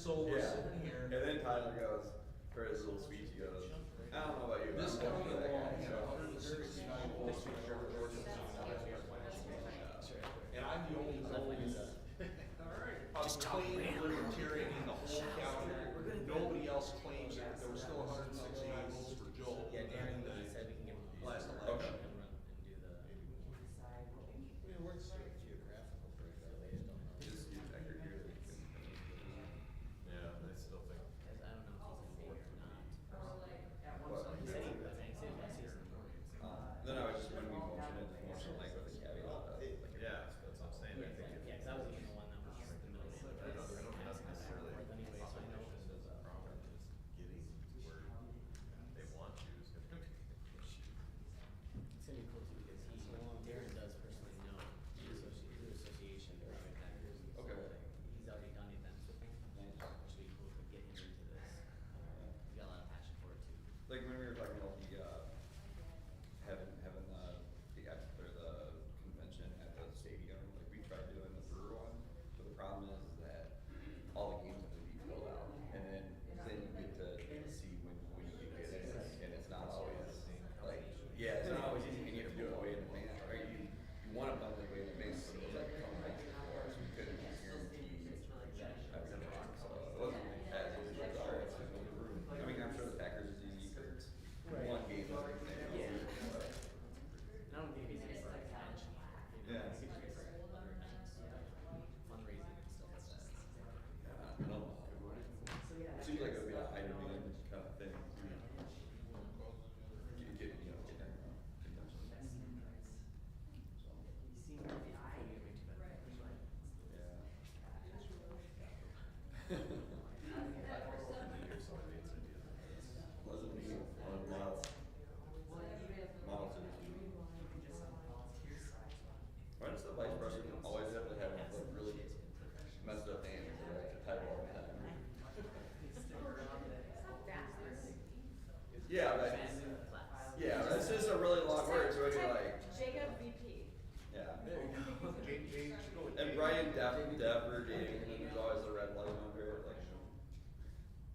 So we're sitting here. And then Tyler goes, for his little speech, he goes, I don't know about you, but This I'm county going for that alone guy. had So, 169 votes for sheriff ordinance. And I'm the only one of claimed libertarian in the whole county. Nobody else claims it. There were still 168 votes for Joe. Yeah, Dan, in he said we can give him the last last election. and run and do the. I mean, it works geographical for it, though, they just don't know. just use that here. Yeah, I still think. Cause I don't know if he's gonna be here or not. But, So he said he was, he said last season. then I was just, when we motioned it, just motion like with a caveat of, like. Yeah, that's what I'm saying. I think Yeah, cause I was even the one that was the middle. I don't necessarily. Anyway, so I know. This is a problem, just getting to where they want you is gonna be an issue. It's gonna be cool too because Darren does personally know the association, the Green Bay Packers. And so, Okay. like, he's already done events with them, which would be cool to get him into this. He's got a lot of passion for it too. Like when we were talking about the, having the convention at the stadium, like we tried doing the Brewer one, but the problem is that all the games have to be filled out, and then you get to see when you get it, and it's not always, like, yeah, it's not always easy, and you have to do it way in advance, or you want to plan it way in advance, so it's like coming back before, so we couldn't guarantee everything, so it wasn't as easy as ours, I mean, I'm sure the Packers is easy, because it's one game, but. And I don't think he's for like convention. Yeah. He's good for other events, fundraising and stuff like that. I don't know. Seems like it would be a high demand kind of thing. Get there. He seemed to be way too bad. Wasn't me on models. Models in why does the vice president always have to have like really messed up names or like the title all the time? Yeah, that's just a really long word, so you're like, Jacob VP. yeah. There you go. And Brian Dapper dating, and then there's always a red light under it, like,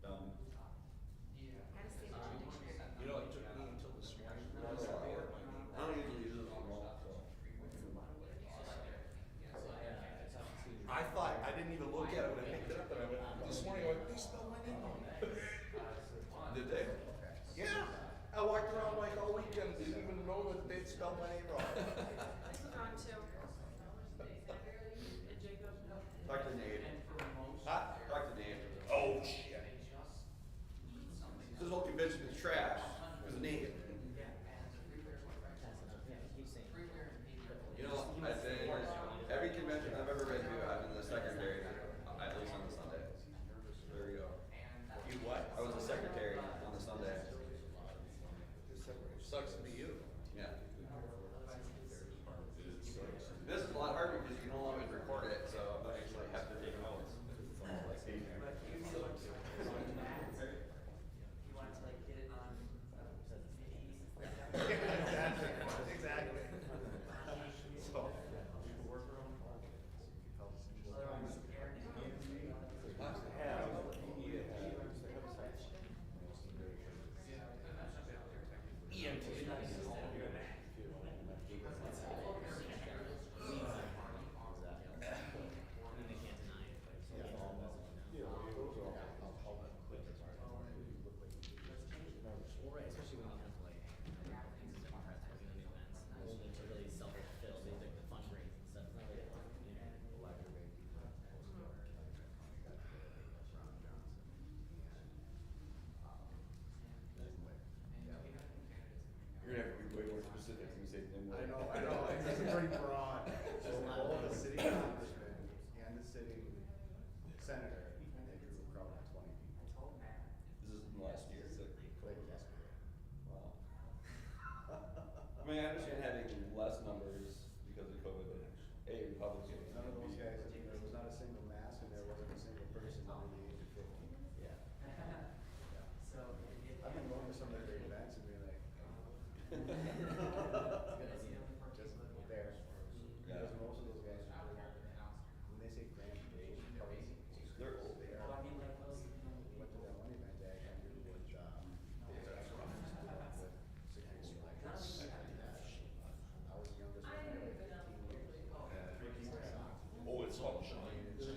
Gotta stay in the dictionary. You know, it took me until this morning. to realize that they had my name. I don't usually use it on roll, so. I thought, I didn't even look at it when I picked it up, and I went, this morning, I went, they spelled my name wrong. Did they? Yeah, I walked around like all weekend, didn't even know that they'd spelled my name wrong. This is on too. And Jacob. Talk to Nate.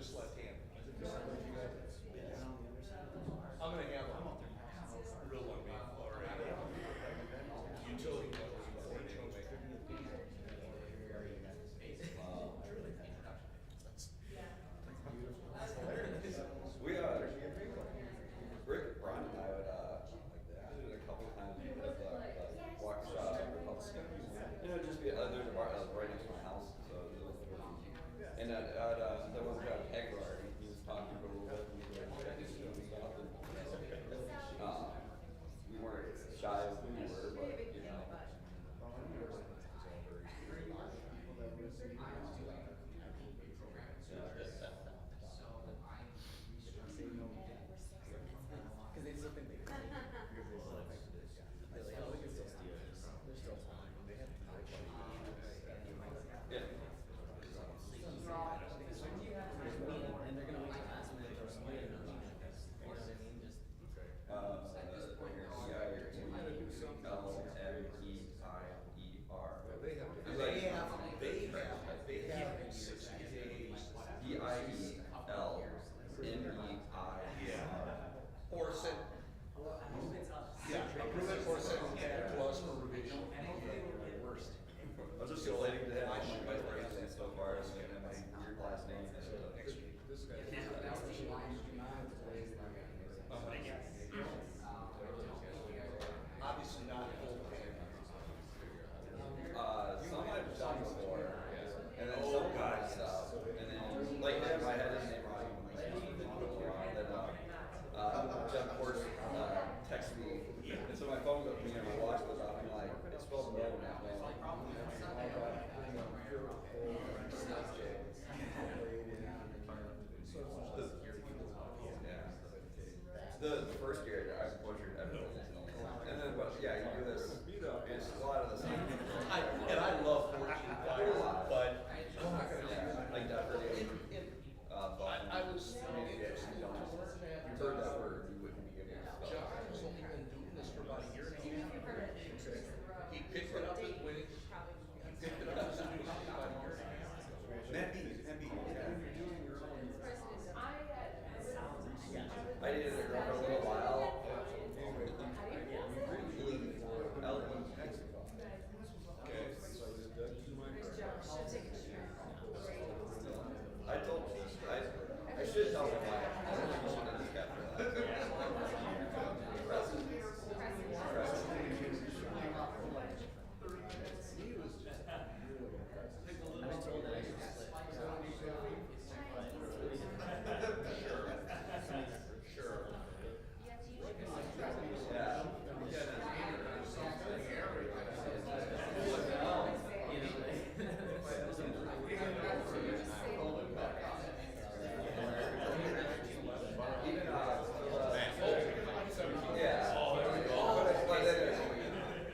just left-handed. I'm gonna have a real one made or a utility one anyway. We Rick, Ron and I would did it a couple times at the walk shop or Republican. You know, just be there's a bar right next to my house, so it was easy. And there was a keg bar. He was talking for a little bit, and we were checking stuff and stuff. And, we weren't shy of who we were, but you know. Because they still think they can. Because they still think they're like, oh, we can still steal this. There's still time. They have to Yeah. and they're gonna wait till last minute or something. You know what I mean? They have 60 days. Or send, approve it or send it back to us for revision. Worst. I was just relating to that. My president so far is getting my weird last name. This guy. Obviously not full pay. Some I've done before, and then Oh, some God, guys stuff, and then like him, I had his name wrong. Jeff Horst texted me, and so my phone goes, you know, my watch goes off, and I'm like, it's spelled no, not no. The first year I butchered everything, and then but yeah, you do this. It's a lot of the same. And I love working fire, but Like that for you. I was interested to learn that. You heard that word, you wouldn't be able to spell it. John's only been doing this for about a year and a half. He picked it up when he picked it up as a new hobby about a year and a half. I dated a girl for a little while. I told, I should tell her why. I don't think you should have just kept her that.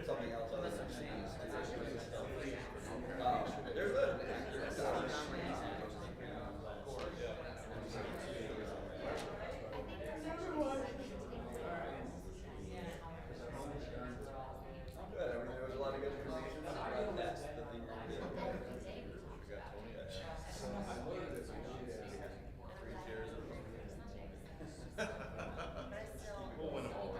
Something else other than cheese. There's an actor. Good. I mean, there was a lot of good information. That's the thing we're doing. We'll win them all.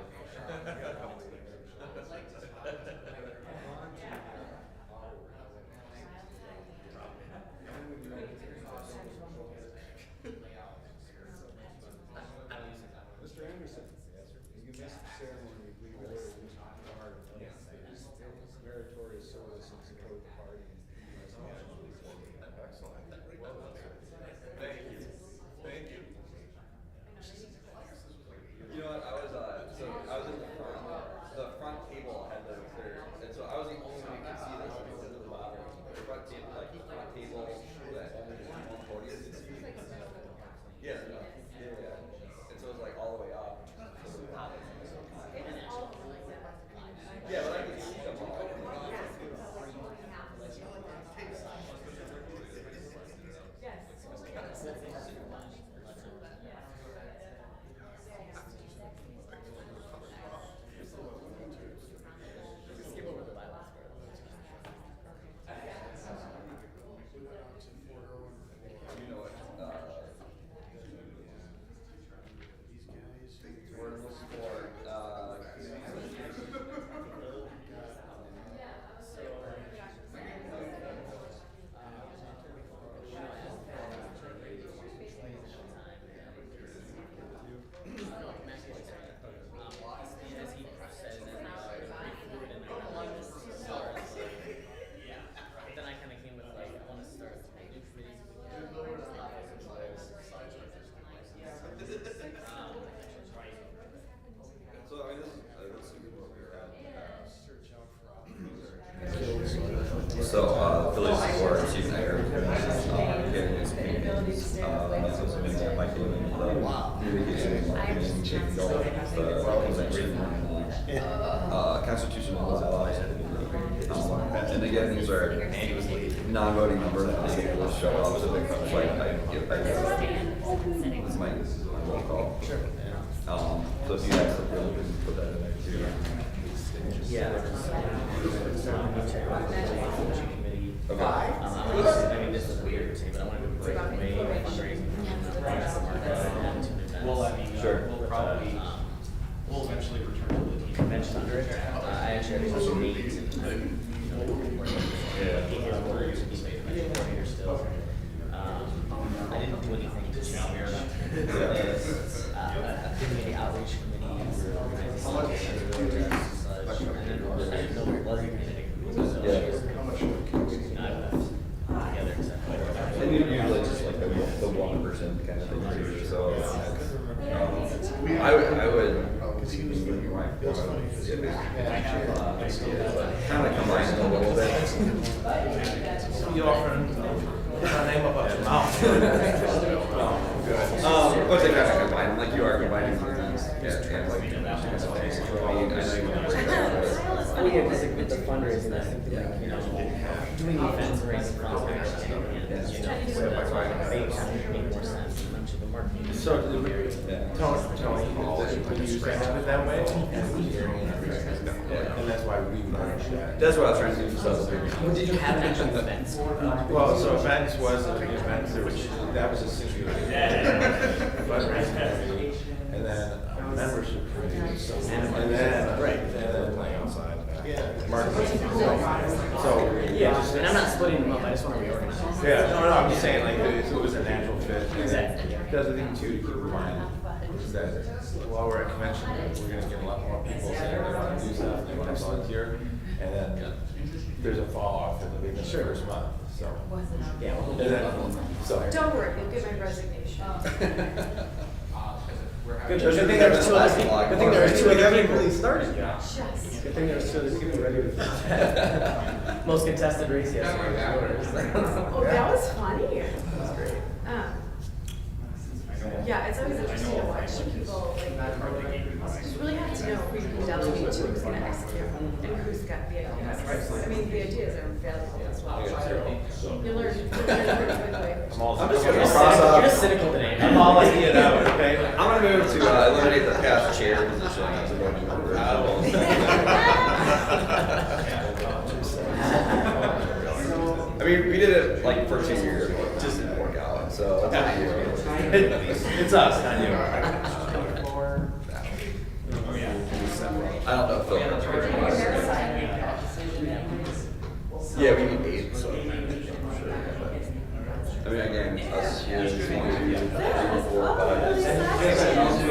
Mr. Anderson, you missed the ceremony, we were there, we were hard, it's meritorious service and support the party. Excellent. Thank you. Thank you. You know what? I was in the front table had the clear, and so I was the only one who could see this because of the bottom. The front table, like the front table that only one podium could see. Yeah. And so it was like all the way up. Yeah, but I could see them all. Skip over the bylaws for You know what? Mike came in, communication, marketing, all the convention, constitutional laws. And again, these are non-voting members that was able to show up, so this might, this is my roll call. Sure. So if you have something, you can put that in there too. Yeah. Committee. Okay. I mean, this is weird to say, but I wanted to break away fundraising from the market. Well, I mean, Sure. we'll probably, we'll eventually return to the team. Convention under it. I actually have a meet. Yeah. He has words, he's made a coordinator still. I didn't do anything to smear it up. A community outreach committee, we were organizing protests and such, and then I didn't know it was a community. So Yeah. how much together except for. And usually just like the 1% kind of thing too, so. I would, kind of combine it a little bit. You often, put my name up your mouth. What's it kind of combine, like you are combining things. Yeah, like, I know you Oh yeah, because with the fundraising, I think that, like, you know, doing events, raising funds, and, you know, so that's why they kind of make more sense, and I'm sure the marketing. So, Tony, would you have it that way? And that's why we managed that. That's what I was trying to do for South Well, did you have actual events? Well, so events was, that was a singular. And then membership committee. And then, right, and then playing outside. Marketing. So, Yeah, and I'm not splitting them up, I just want to reorganize. yeah, no, I'm just saying, like, it was a natural fit. Exactly. Because I think too, to keep in mind, is that while we're at convention, we're gonna get a lot more people saying they wanna do stuff, they wanna volunteer. And then there's a fall off in the beginning of the first month, so. Yeah. And then, so. Don't worry, you'll get my resignation. Good thing there was two other people, good thing there was two other people. started. Just. Good thing there was two other people ready to. Most contested race yesterday was yours. Oh, that was funny. That's great. Yeah, it's always interesting to watch people, like, you really have to know who you can delegate to, who's gonna execute, and who's got the ideas. I mean, the ideas are valuable as well. You learn pretty quickly. I'm just gonna You're cross cynical- off. You're cynical today. I'm all idea now, okay? I'm gonna move to eliminate the past chair position as a voting member. I mean, we did it like for 2 years, but it just didn't work out, so it's up to you. It's us, not you. I don't know if Phil knows. Yeah, we need 8, so. I mean, again, us here is 1, 2,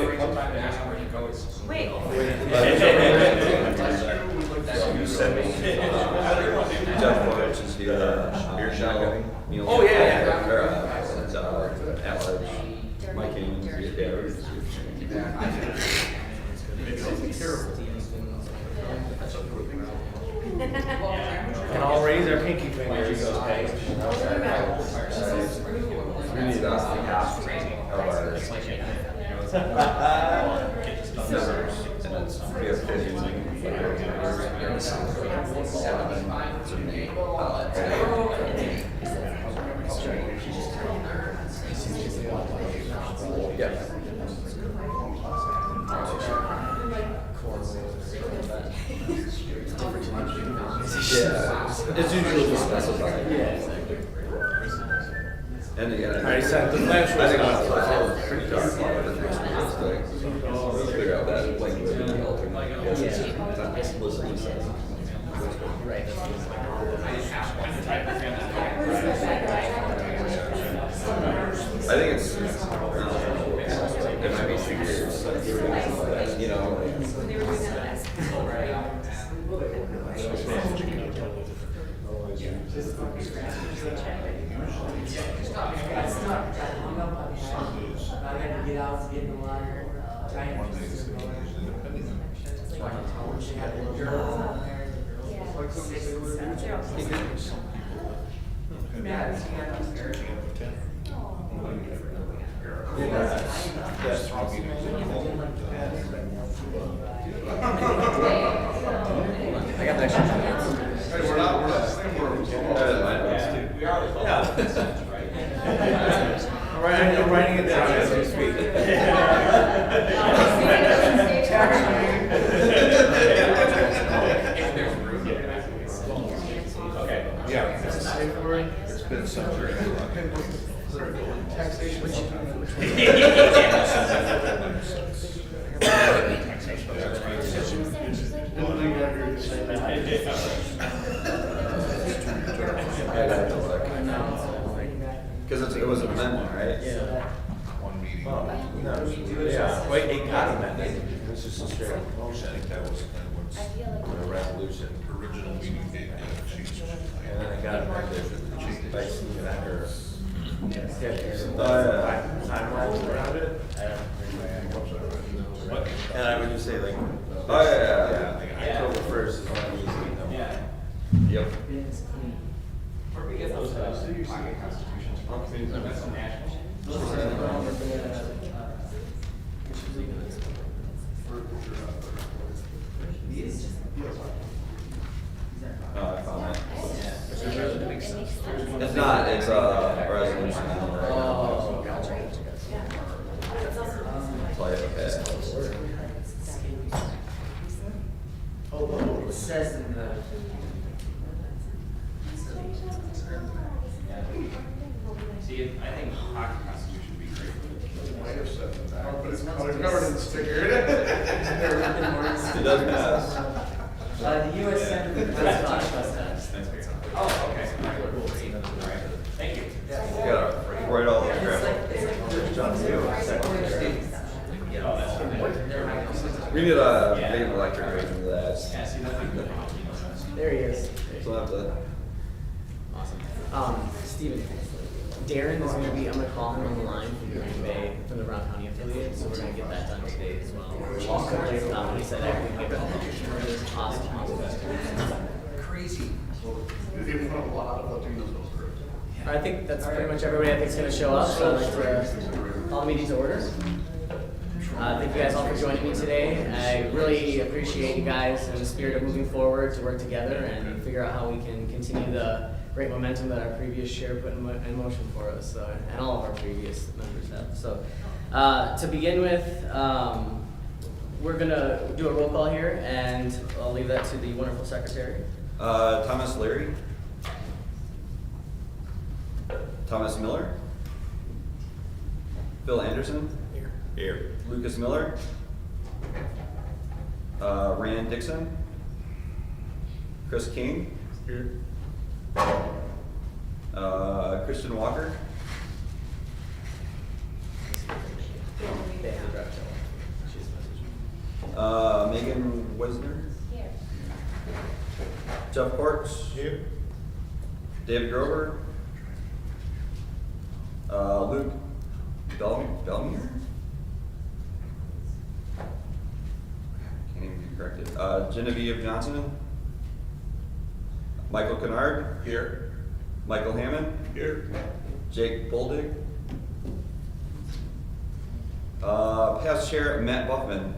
3, 4, 5. Wait. You sent me. Jeff Lawrence is here. Beer shotgunning. Oh, yeah. At large. Mike Haynes is there. Can all raise our pinky fingers, he goes, hey. We need us to have of our members. And it's, we have 50 yeah. Yeah, it's usually just specified. Yeah, exactly. And again, I sent the flash. I think it's pretty dark. Let's figure out that language in the alternate. It's not explicitly says. Right. I think it's, it might be 6 years, you know. They were doing that last. That's wrong. I got the extra minutes. Hey, we're not saying we're. We are the Yeah. I'm writing it down as we speak. Okay. Yeah. It's been some very. Taxation. Cause it was an amendment, right? Yeah. One meeting. No, yeah, wait, it got amended. It was just a straight up motion. I think that was kind of what's, a resolution. Original meeting date, And then it got amended by Stephen Ecker. Timelines around it. And I would just say like. Oh, yeah. Like October 1st is when we see them. Yep. No, I found that. It's not, it's a resolution. Oh, gotcha. Play it, okay. Oh, it says in the. See, I think hockey constitution would be great. Might have said that, but it's color governance sticker. It does pass. The US Senate, that's not, Oh, okay. All right. Thank you. You gotta write all the crap. We need a big electric rate for that. There he is. So we'll have to. Awesome. Steven, Darren is gonna be, I'm gonna call him on the line from Green Bay, from the Brown County affiliate, so we're gonna get that done today as well. He said I can get that done. Awesome. Crazy. I think that's pretty much everybody I think is gonna show up, so I'd like to call the meeting to order. Thank you guys all for joining me today. I really appreciate you guys in the spirit of moving forward to work together and figure out how we can continue the great momentum that our previous chair put in motion for us, and all of our previous members have. So, to begin with, we're gonna do a roll call here, and I'll leave that to the wonderful secretary. Thomas Leary. Thomas Miller. Phil Anderson. Here. Lucas Miller. Rand Dixon. Chris King. Here. Kristen Walker. Megan Wisner. Jeff Parks. Here. David Grover. Luke Belmier. Can't even be corrected. Genevieve Johnson. Michael Kennard. Here. Michael Hammond. Here. Jake Boldig. Past Chair Matt Buffman.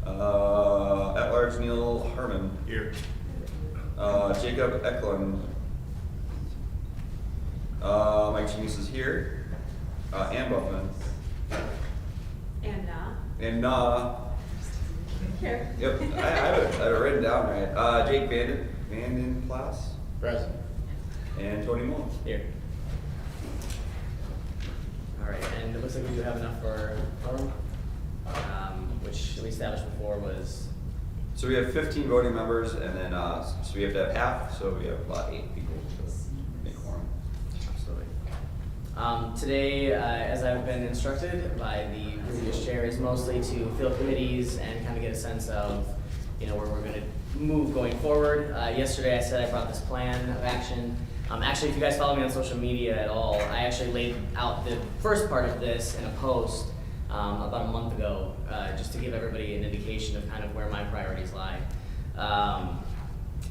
At-large Neil Harmon. Here. Jacob Eklund. Mike Chenise is here. Ann Buffman. And Here. yep, I have it written down right. Jake Vanden Plas. Present. And Tony Mullen. Here. All right, and it looks like we do have enough for quorum, which we established before was, So we have 15 voting members, and then so we have to have half, so we have about 8 people to make quorum. absolutely. Today, as I've been instructed by the previous chair, is mostly to fill committees and kind of get a sense of, where we're gonna move going forward. Yesterday I said I brought this plan of action. Actually, if you guys follow me on social media at all, I actually laid out the first part of this in a post about a month ago, just to give everybody an indication of kind of where my priorities lie.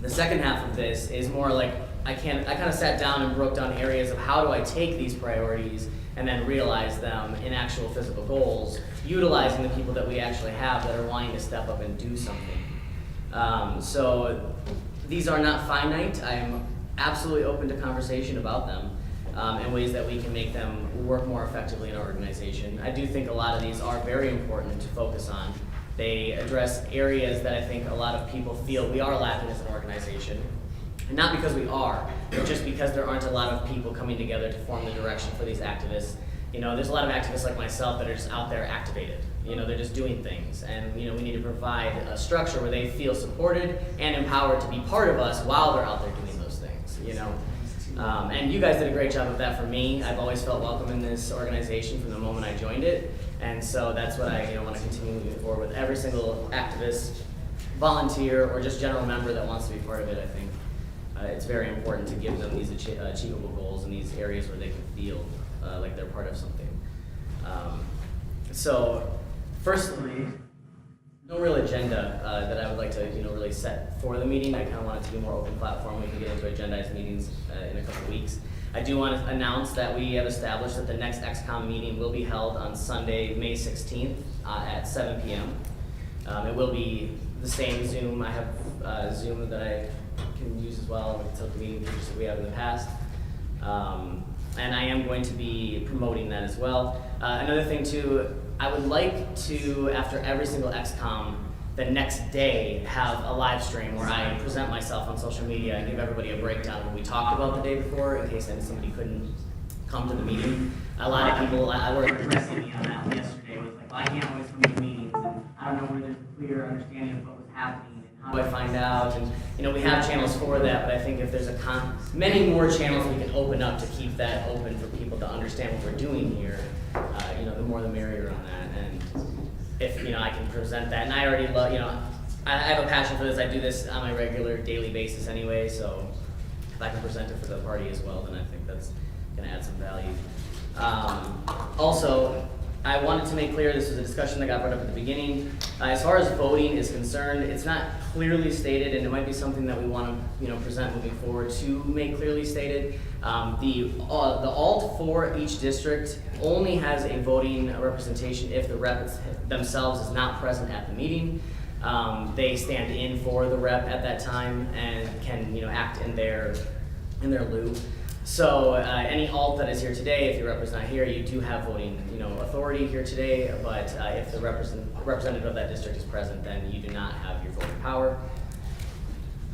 The second half of this is more like I kind of sat down and broke down areas of how do I take these priorities and then realize them in actual physical goals, utilizing the people that we actually have that are wanting to step up and do something. So these are not finite. I'm absolutely open to conversation about them and ways that we can make them work more effectively in our organization. I do think a lot of these are very important to focus on. They address areas that I think a lot of people feel we are lacking as an organization. And not because we are, but just because there aren't a lot of people coming together to form the direction for these activists. You know, there's a lot of activists like myself that are just out there activated. You know, they're just doing things. And, you know, we need to provide a structure where they feel supported and empowered to be part of us while they're out there doing those things, you know. And you guys did a great job of that for me. I've always felt welcome in this organization from the moment I joined it. And so that's what I want to continue moving forward with every single activist, volunteer, or just general member that wants to be part of it, I think. It's very important to give them these achievable goals in these areas where they can feel like they're part of something. So, firstly, no real agenda that I would like to really set for the meeting. I kind of want it to be a more open platform. We can get into agendized meetings in a couple of weeks. I do want to announce that we have established that the next XCOM meeting will be held on Sunday, May 16th at 7 p.m. It will be the same Zoom. I have Zoom that I can use as well with the meeting features that we have in the past. And I am going to be promoting that as well. Another thing too, I would like to, after every single XCOM, the next day have a live stream where I present myself on social media and give everybody a breakdown of what we talked about the day before in case somebody couldn't come to the meeting. A lot of people were addressing me on that yesterday. Was like, well, I can't always come to meetings, and I don't know where there's a clear understanding of what was happening and how do I find out. And we have channels for that, but I think if there's many more channels we can open up to keep that open for people to understand what we're doing here, the more the merrier on that. And if I can present that, and I already love, I have a passion for this. I do this on my regular daily basis anyway, so if I can present it for the party as well, then I think that's going to add some value. Also, I wanted to make clear, this was a discussion that got brought up at the beginning. As far as voting is concerned, it's not clearly stated, and it might be something that we want to present moving forward to make clearly stated. The alt for each district only has a voting representation if the rep themselves is not present at the meeting. They stand in for the rep at that time and can act in their lieu. So any alt that is here today, if your rep is not here, you do have voting authority here today, but if the representative of that district is present, then you do not have your voting power.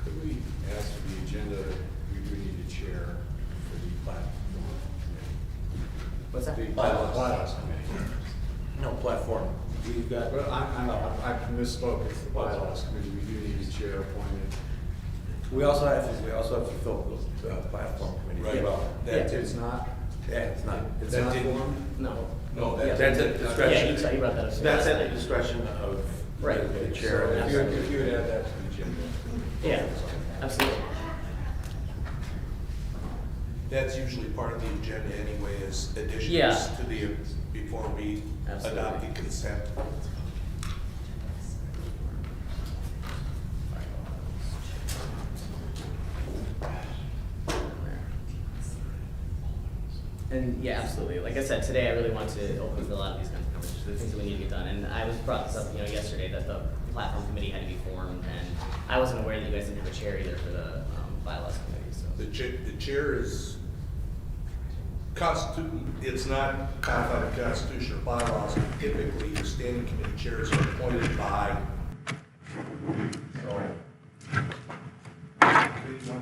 Could we ask for the agenda, we do need a chair for the platform committee? What's that? The bylaws committee. No, platform. We've got. Well, I misspoke, it's the bylaws committee, we do need a chair appointed. We also have to fill the platform committee as Right. well. It's not, It's not. it's not formed? No. No, Yeah. That's at the discretion. Yeah, you brought that up. That's at the discretion of Right. the chair. So if you would add that to the agenda. Yeah, absolutely. That's usually part of the agenda anyway, is additions Yeah. to the, before we Absolutely. adopt the consent. And yeah, absolutely. Like I said, today I really want to open for a lot of these kinds of conversations, the things that we need to get done. And I was brought this up, yesterday that the platform committee had to be formed, and I wasn't aware that you guys didn't have a chair either for the bylaws committee. So The chair is it's not codified in constitutional bylaws. Typically, the standing committee chairs are appointed by. So.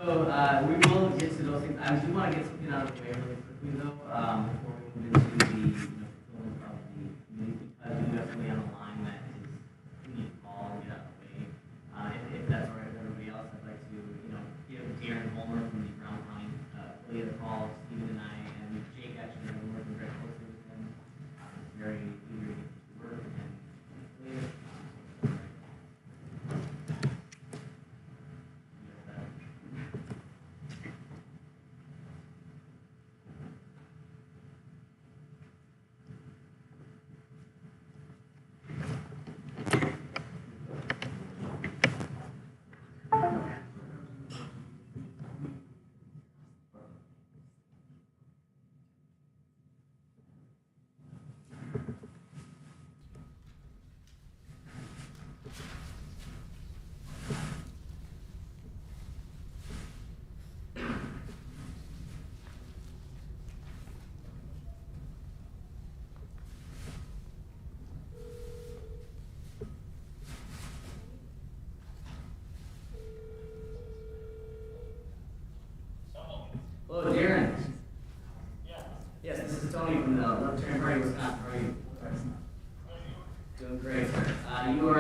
So we will get to those things. I do want to get something out of the way really quickly though, before we move into the fulfillment of the committee, because we definitely have a line that is we need to call and get out of the way. If that's all right with everybody else, I'd like to give Darren Homer from the Brown County affiliate a call. Stephen and I and Jake actually have been working very closely with him. Very eager to get to work and affiliate.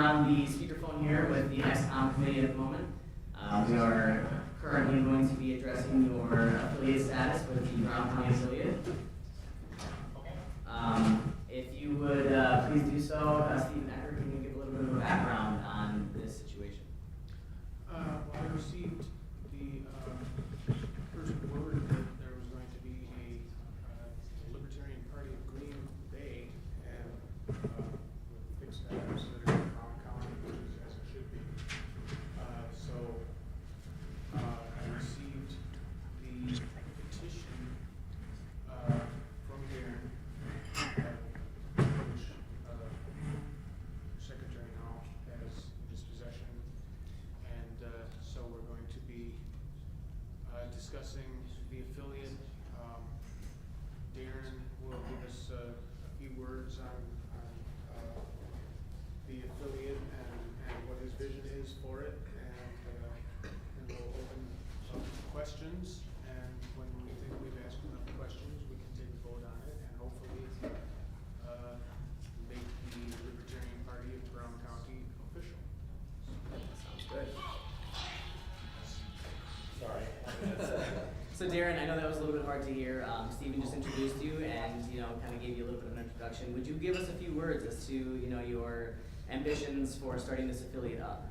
on the speakerphone here with the Ex Com Committee at the moment. We are currently going to be addressing your affiliate status with the Brown County affiliate. If you would please do so, Stephen Ecker, can you give a little bit of a background on this situation? Well, I received the first word that there was going to be a Libertarian Party of Green Bay and with fixed status that are in Brown County, which is as it should be. So I received the petition from Darren, which Secretary now has in his possession. And so we're going to be discussing the affiliate. Darren will give us a few words on the affiliate and what his vision is for it. And we'll open up questions. And when we think we've asked enough questions, we can take a vote on it and hopefully make the Libertarian Party of Brown County official. Sounds good. Sorry. So Darren, I know that was a little bit hard to hear. Stephen just introduced you and, kind of gave you a little bit of an introduction. Would you give us a few words as to, your ambitions for starting this affiliate up?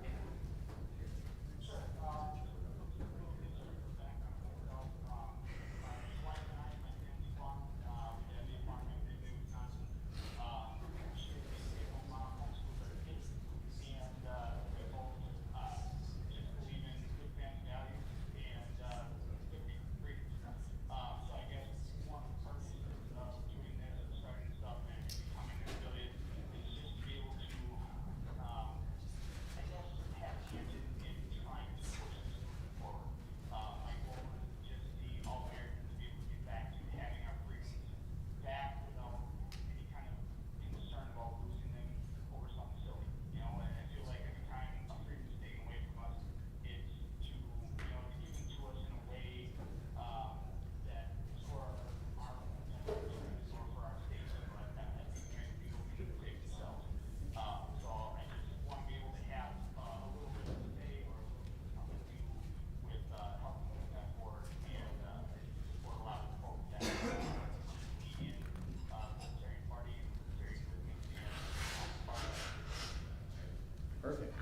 Perfect.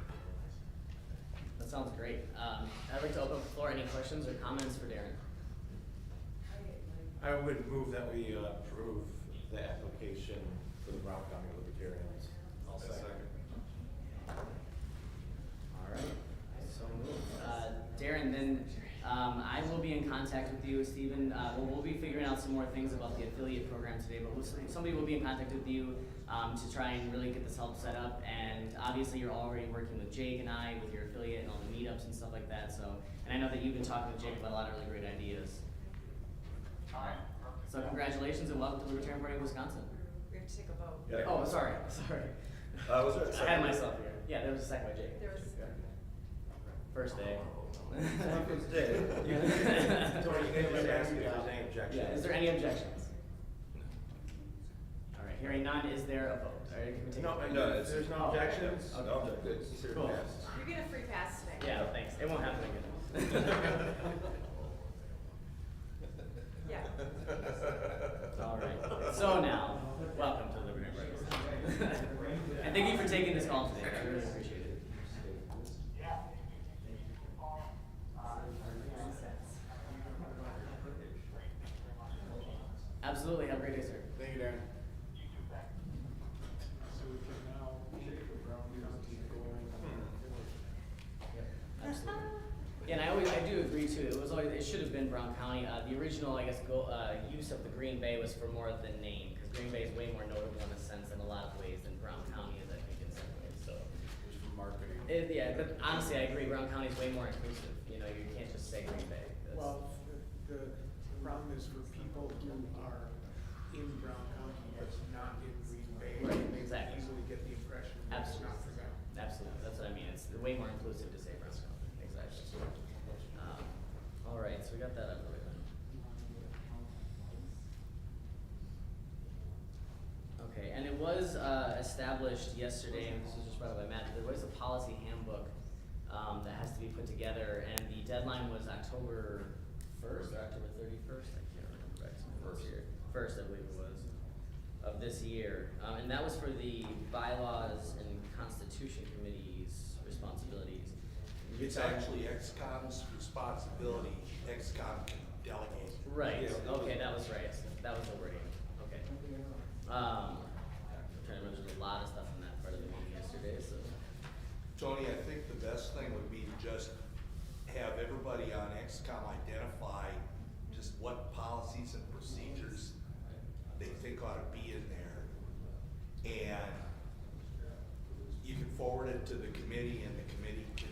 That sounds great. I'd like to open up the floor. Any questions or comments for Darren? I would move that we approve the application for the Brown County Libertarians. I'll second. All right. So moved. Darren, then I will be in contact with you, Stephen. We'll be figuring out some more things about the affiliate program today, but somebody will be in contact with you to try and really get this help set up. And obviously, you're already working with Jake and I with your affiliate and all the meetups and stuff like that. So, and I know that you've been talking with Jake about a lot of really great ideas. All right. So congratulations and welcome to the Libertarian Party of Wisconsin. We have to take a vote. Yeah. Oh, sorry. Was there a I second? had myself here. Yeah, there was a second by Jake. There was. First day. First day. Tony, you can ask if there's any objections. Yeah, is there any objections? All right, hearing none, is there a vote? All right, can we take a vote? No, it's- There's no Oh, objections? okay. No objections. Good, consider Cool. it passed. You get a free pass today. Yeah, thanks. It won't happen again. Yeah. All right. So now, welcome to the Libertarian Party. And thank you for taking this call today. I really appreciate it. Absolutely. Have a great day, sir. Thank you, Darren. So we can now keep the Brown County going. Absolutely. Yeah, and I do agree too. It should have been Brown County. The original, I guess, use of the Green Bay was for more of the name, because Green Bay is way more notable in a sense in a lot of ways than Brown County is, I think, in some ways. So, Just for marketing. yeah, but honestly, I agree. Brown County is way more inclusive. You can't just say Green Bay. Well, the problem is for people who are in Brown County, but not in Green Bay. Right, they exactly. Easily get the impression that it's not for them. Absolutely, that's what I mean. It's way more inclusive to say Brown County. Exactly. All right, so we got that out of the way then. Okay, and it was established yesterday, and this was just brought up by Matt, there was a policy handbook, that has to be put together, and the deadline was October first, or October 31st, I can't remember actually. First, I believe it was, of this year. And that was for the bylaws and constitution committee's responsibilities. You It's could tell- actually XCOM's responsibility, XCOM can delegate. Right, Yeah. okay, that was right, that was the wording, okay. I'm trying to remember, there's a lot of stuff in that part of the meeting yesterday, so. Tony, I think the best thing would be to just have everybody on XCOM identify just what policies and procedures they think ought to be in there. And you can forward it to the committee and the committee can,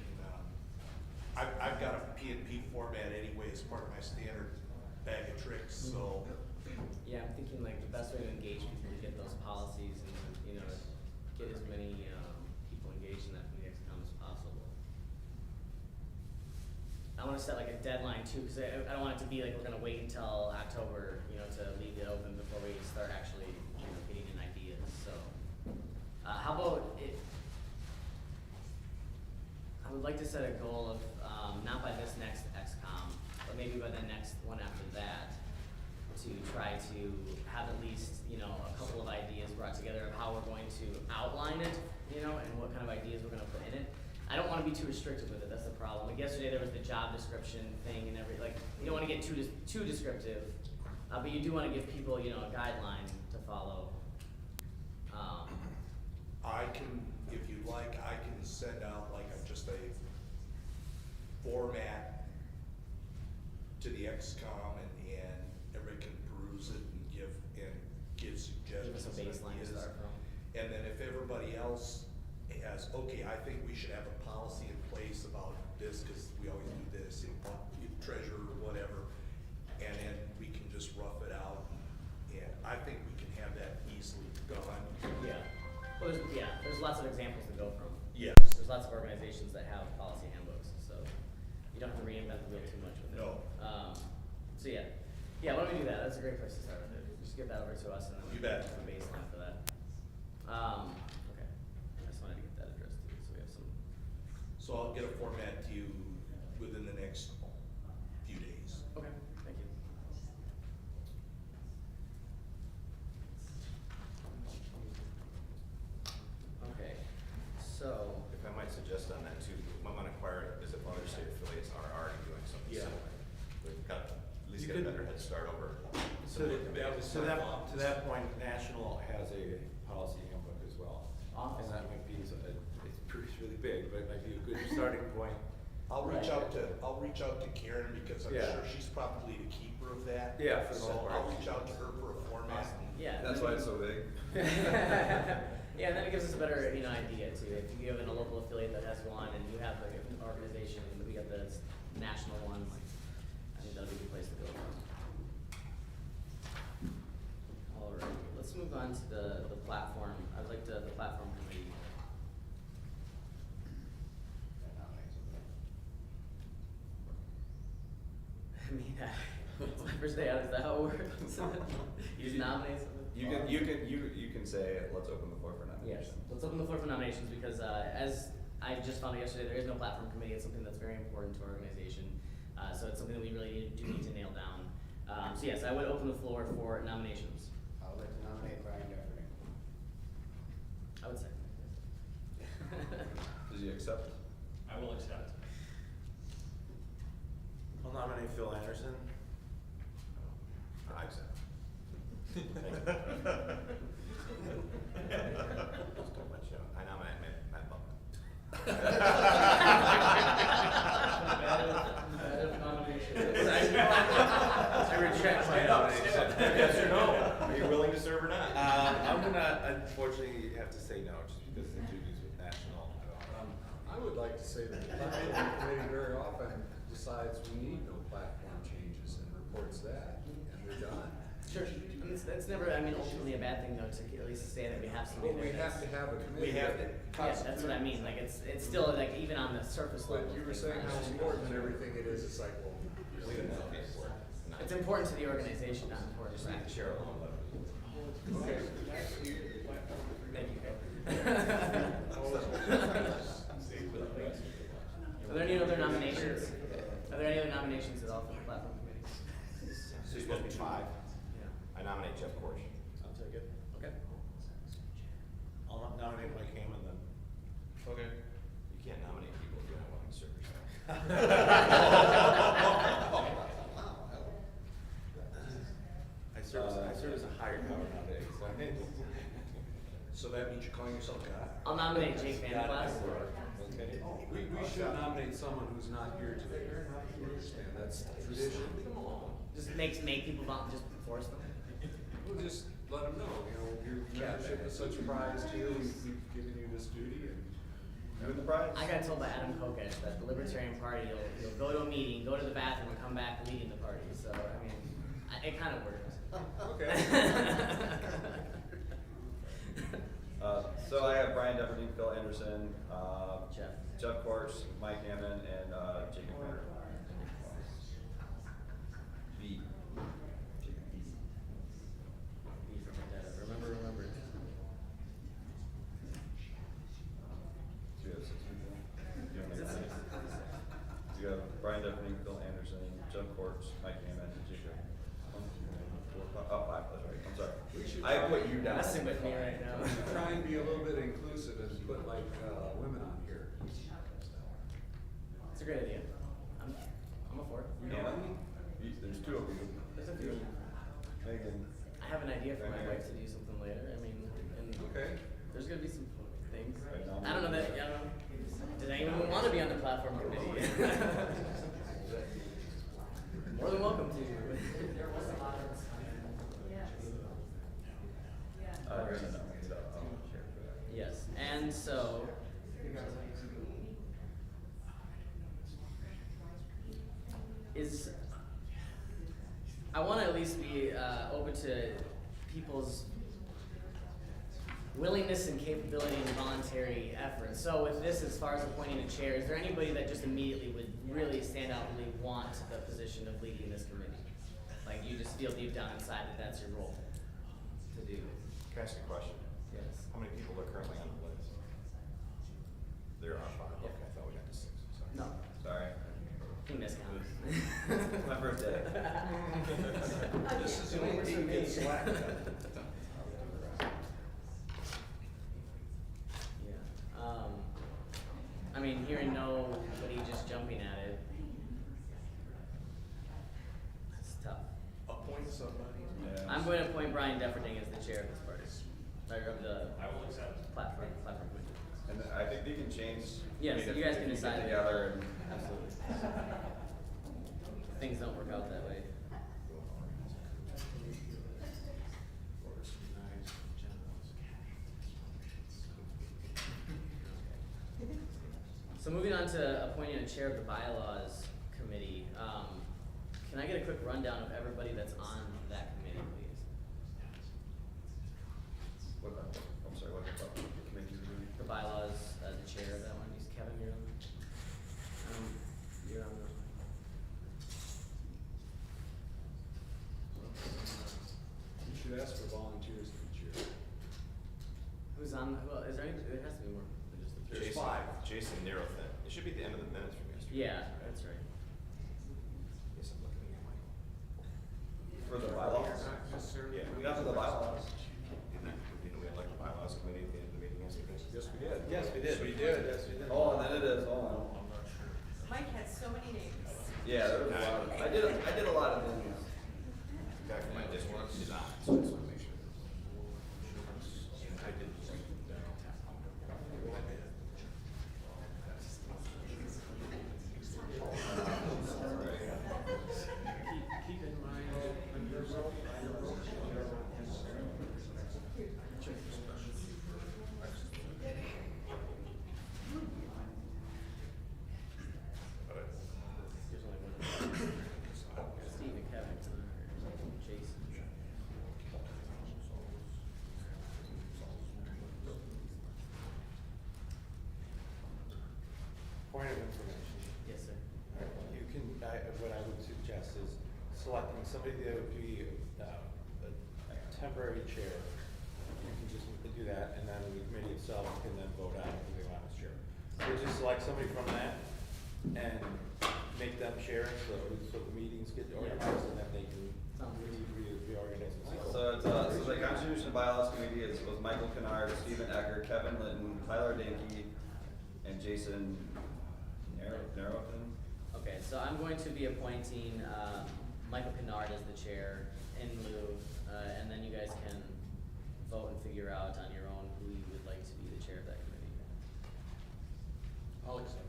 I've got a P&P format anyway as part of my standard bag of tricks, so. Yeah, I'm thinking like the best way to engage people to get those policies and, you know, get as many, people engaged in that from the XCOM as possible. I wanna set like a deadline too, cause I don't want it to be like we're gonna wait until October, you know, to leave it open before we start actually, you know, getting in ideas, so. How about it, I would like to set a goal of, not by this next XCOM, but maybe by the next one after that, to try to have at least, you know, a couple of ideas brought together of how we're going to outline it, you know, and what kind of ideas we're gonna put in it. I don't wanna be too restrictive with it, that's the problem. Like yesterday, there was the job description thing and like, you don't wanna get too descriptive, but you do wanna give people, you know, a guideline to follow. I can, if you'd like, I can send out like just a format to the XCOM and everybody can peruse it and give suggestions. Give us a baseline to ideas. start from. And then if everybody else has, okay, I think we should have a policy in place about this, cause we always do this, you treasurer or whatever. And then we can just rough it out and I think we can have that easily done. Yeah. Well, there's lots of examples to go from. Yes. There's lots of organizations that have policy handbooks, so you don't have to reinvent the wheel too much with it. No. So yeah, why don't we do that? That's a great place to start with it. Just get that over to us and then You bet. have a baseline for that. Okay. I just wanted to get that addressed too, so we have some. So I'll get a format to you within the next few days. Okay, thank you. Okay, so. If I might suggest on that too, what might inquire is if other state affiliates are already doing something Yeah. similar. We've got, at least You get a could- better head start over. So similar that, committees. to that point, National has a policy handbook as well. Awesome. And that might be, it's really big, but it might be a good starting point. I'll Right. reach out to Karen because I'm Yeah. sure she's probably the keeper of that. Yeah, for the So most part. I'll reach out to her for a format. Yeah. That's why it's so big. Yeah, and then it gives us a better, you know, idea too. If you have a local affiliate that has one and you have like an organization, we got the national one, like, I think that'll be a good place to go. Alright, let's move on to the platform. I'd like the platform committee. I mean, it's my first day out, is that how it works? You just nominate someone? You can say, let's open the floor for Yes, nominations. let's open the floor for nominations because as I just found out yesterday, there is no platform committee. It's something that's very important to our organization. So it's something that we really do need to nail down. So yes, I would open the floor for nominations. I would like to nominate Brian Jeffrey. I would say. Does he accept? I will accept. I'll nominate Phil Anderson. I accept. Just too much, I nominate Matt I retract my nomination. Yes or no? Are you willing to serve or not? I'm gonna unfortunately have to say no, just because of the duties with National. I would like to say that the platform committee very often decides we need no platform changes and reports that, and they're done. Sure. And it's never, I mean, ultimately a bad thing though to at least say that we have But somebody we there have to that's. have a committee. We have to. Yeah, that's what I mean. Like it's still like even on the surface level. But you were things saying aren't how actually- important and everything it is, it's like, well, Leave it in that case for it. It's important to the organization, not important to Just need to share a little bit. Thank you. Are there any other nominations? Are there any other nominations at all for the platform committee? So you're supposed to be 5. I nominate Jeff Korsh. I'll take it. Okay. I'll nominate Mike Hammond then. Okay. You can't nominate people if you don't want to serve yourself. I serve as a higher power nowadays. So that means you're calling yourself God? I'll nominate Jake Vanderglass. Okay. We should nominate someone who's not here today. You understand, that's tradition. Just make people just force them. We'll just let them know, your membership is such prized here, we've given you this duty and. Win the prize? I got told by Adam Kokesh that the Libertarian Party, you'll go to a meeting, go to the bathroom, and come back leading the party. So, I mean, it kind of works. Okay. So I have Brian Deverdy, Phil Anderson, Jeff Korsh, Mike Hammond, and Jacob Manner. B. Jacob B. Remember. So you have 6 people. You have Brian Deverdy, Phil Anderson, Jeff Korsh, Mike Hammond, and Jacob. 1, 2, 3, 4, 5. Oh, 5. That's right. I'm sorry. I put you down. Messing with me right now. We should try and be a little bit inclusive and put like, women on here. It's a great idea. I'm a for it. Hannah? There's 2 of you. There's a few. Megan. I have an idea for my wife to do something later. I mean, and Okay. there's gonna be some things. Right now. I don't know that. I don't know. Does anyone want to be on the platform committee? More than welcome to. Yes, and so. I want to at least be open to people's willingness and capability and voluntary effort. So with this, as far as appointing a chair, is there anybody that just immediately would really stand out, really want the position of leading this committee? Like you just feel deep down inside that that's your role to do. Can I ask you a question? Yes. How many people are currently on the list? There are 5. Okay, I thought we got to 6. Sorry. No. Sorry. He miscounted. My birthday. This is the only thing you can select. Yeah. I mean, hearing nobody just jumping at it, it's tough. Appoint somebody. Yeah. I'm going to appoint Brian Deverdy as the chair of this party, or of the platform committee. And I think they can change. Yes, I mean, you guys if can get decide. together and. Absolutely. Things don't work out that way. So moving on to appointing a chair of the bylaws committee, can I get a quick rundown of everybody that's on that committee, please? What about, I'm sorry, what about the committee you're doing? The bylaws, the chair of that one, is Kevin, you're on? You're on the. You should ask for volunteers to be chair. Who's on, well, is there any, there has to be more than just the three. There's 5. Jason narrow thin. It should be at the end of the minutes from yesterday. Yeah, that's right. Yes, I'm looking at Michael. For the bylaws? Not necessarily. Yeah. Not for the bylaws. Didn't we have like the bylaws committee at the end of the meeting yesterday? Yes, we did. Yes, we did. Yes, we did. Oh, and then it is, hold on. Mike has so many names. Yeah, there was a lot of, I did a lot of things. The guy from my district is on, so I just want to make sure. I did. Keep in mind, when you're There's only one. Steve and Kevin, Jason. Point of information. Yes, sir. You can, what I would suggest is selecting somebody that would be a temporary chair. You can just do that, and then the committee itself can then vote on who they want as chair. So just select somebody from that and make them share it, so the meetings get organized and then they can reorganize themselves. So the Constitution and Bylaws Committee was Michael Kennard, Stephen Ecker, Kevin Litton, Tyler Dinky, and Jason Narrowton. Okay, so I'm going to be appointing Michael Kennard as the chair in lieu, and then you guys can vote and figure out on your own who you would like to be the chair of that committee. I'll accept.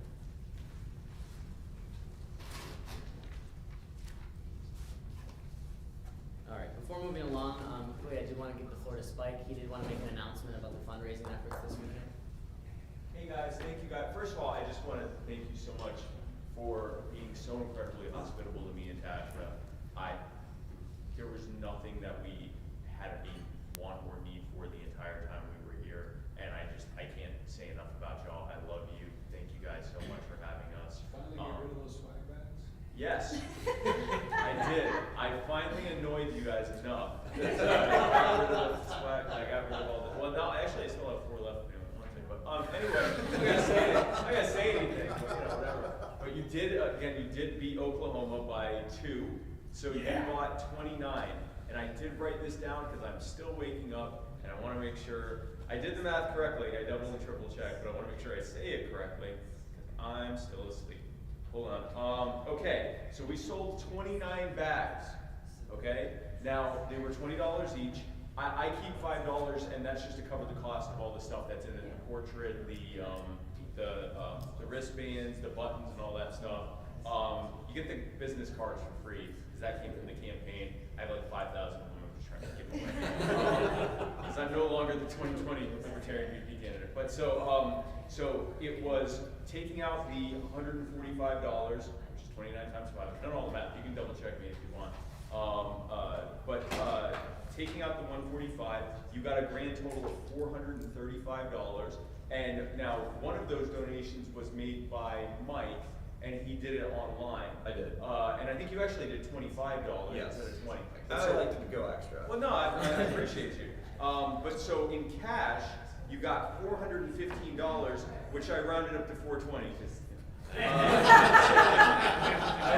All right, before moving along, quickly I did want to give the floor to Spike. He did want to make an announcement about the fundraising efforts this weekend. Hey guys, thank you guys. First of all, I just want to thank you so much for being so incredibly hospitable to me and Tasha. There was nothing that we had a want or need for the entire time we were here, and I can't say enough about y'all. I love you. Thank you guys so much for having us. Finally get rid of those swag bags? Yes, I did. I finally annoyed you guys enough. I got rid of the swag. I got rid of all the. Well, no, actually, I still have 4 left. But anyway, I gotta say anything. But, whatever. But you did again. You did beat Oklahoma by 2, so you bought 29. And I did write this down because I'm still waking up, and I want to make sure I did the math correctly. I double and triple checked, but I want to make sure I say it correctly because I'm still asleep. Hold on. Okay, so we sold 29 bags. Okay, now they were $20 each. I keep $5, and that's just to cover the cost of all the stuff that's in it, the portrait, the wristbands, the buttons, and all that stuff. You get the business cards for free because that came from the campaign. I have like 5,000 of them. I'm just trying to give them away because I'm no longer the 2020 Libertarian VP candidate. But so it was taking out the $145, which is 29 times 5. I've done all the math. You can double check me if you want. Taking out the 145, you got a grand total of $435. And now one of those donations was made by Mike, and he did it online. I did. And I think you actually did $25 Yes. instead of 20. I So- like to go extra. Well, no, I appreciate you. But so in cash, you got $415, which I rounded up to $420. I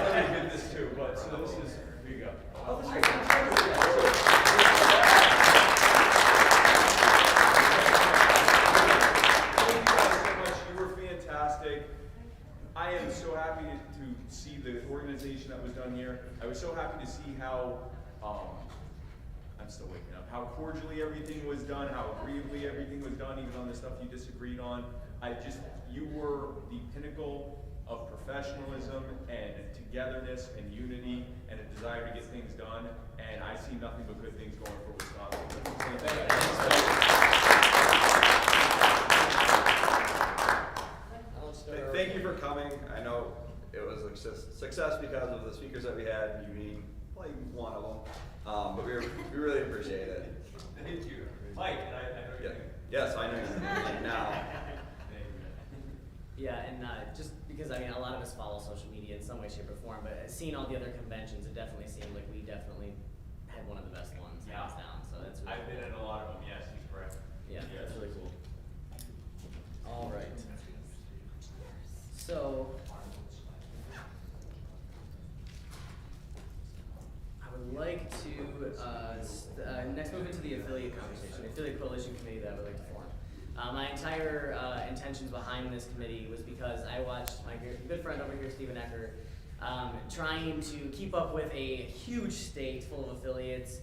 already did this too, but so this is, here you go. Thank you guys so much. You were fantastic. I am so happy to see the organization that was done here. I was so happy to see how, I'm still waking up, how cordially everything was done, how agreeably everything was done, even on the stuff you disagreed on. You were the pinnacle of professionalism and togetherness and unity and a desire to get things done, and I see nothing but good things going for Wisconsin. Thank you for coming. I know it was a success because of the speakers that we had, you being like one of them. But we really appreciate it. Thank you. Mike, and I know you. Yes, I know you now. Yeah, and just because a lot of us follow social media in some way, shape, or form, but seeing all the other conventions, it definitely seemed like we definitely had one of the best ones hands down. So that's really I've been in a lot of them. Yes, he's correct. Yeah, that's really cool. All right. So I would like to next move into the affiliate conversation, the affiliate coalition committee that I would like to form. My entire intentions behind this committee was because I watched my good friend over here, Stephen Ecker, trying to keep up with a huge state full of affiliates,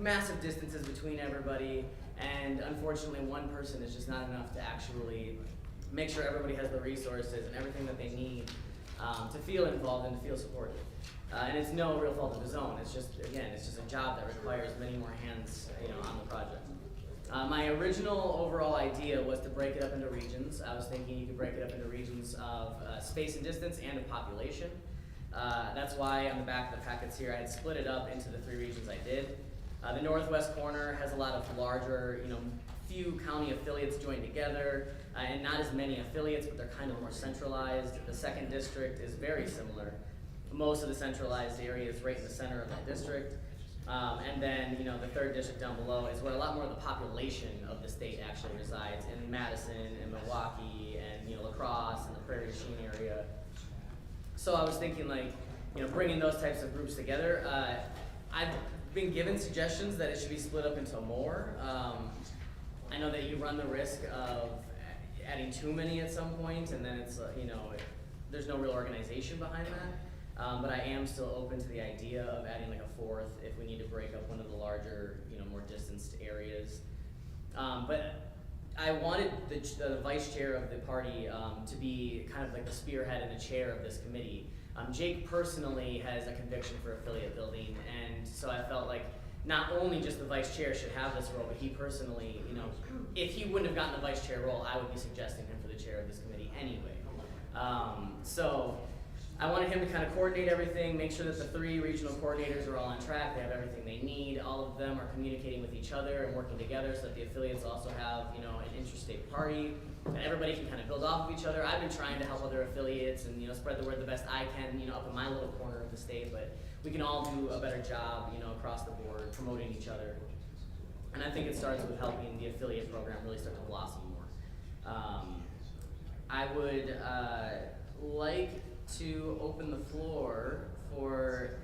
massive distances between everybody, and unfortunately one person is just not enough to actually make sure everybody has the resources and everything that they need to feel involved and to feel supported. And it's no real fault of his own. It's just, again, it's just a job that requires many more hands, on the project. My original overall idea was to break it up into regions. I was thinking you could break it up into regions of space and distance and of population. That's why on the back of the packets here, I had split it up into the 3 regions I did. The northwest corner has a lot of larger, few county affiliates joined together, and not as many affiliates, but they're kind of more centralized. The 2nd district is very similar. Most of the centralized area is right in the center of that district. And then, the 3rd district down below is where a lot more of the population of the state actually resides, in Madison and Milwaukee and and lacrosse and the Prairie Sheen area. So I was thinking like, bringing those types of groups together. I've been given suggestions that it should be split up into more. I know that you run the risk of adding too many at some point, and then it's there's no real organization behind that. But I am still open to the idea of adding like a fourth if we need to break up one of the larger, more distanced areas. But I wanted the vice chair of the party to be kind of like the spearhead and the chair of this committee. Jake personally has a conviction for affiliate building, and so I felt like not only just the vice chair should have this role, but he personally, if he wouldn't have gotten the vice chair role, I would be suggesting him for the chair of this committee anyway. So I wanted him to kind of coordinate everything, make sure that the 3 regional coordinators are all on track, they have everything they need, all of them are communicating with each other and working together so that the affiliates also have, an interstate party, and everybody can kind of build off of each other. I've been trying to help other affiliates and, spread the word the best I can, up in my little corner of the state, but we can all do a better job, across the board, promoting each other. And I think it starts with helping the affiliate program really start to blossom more. I would like to open the floor for,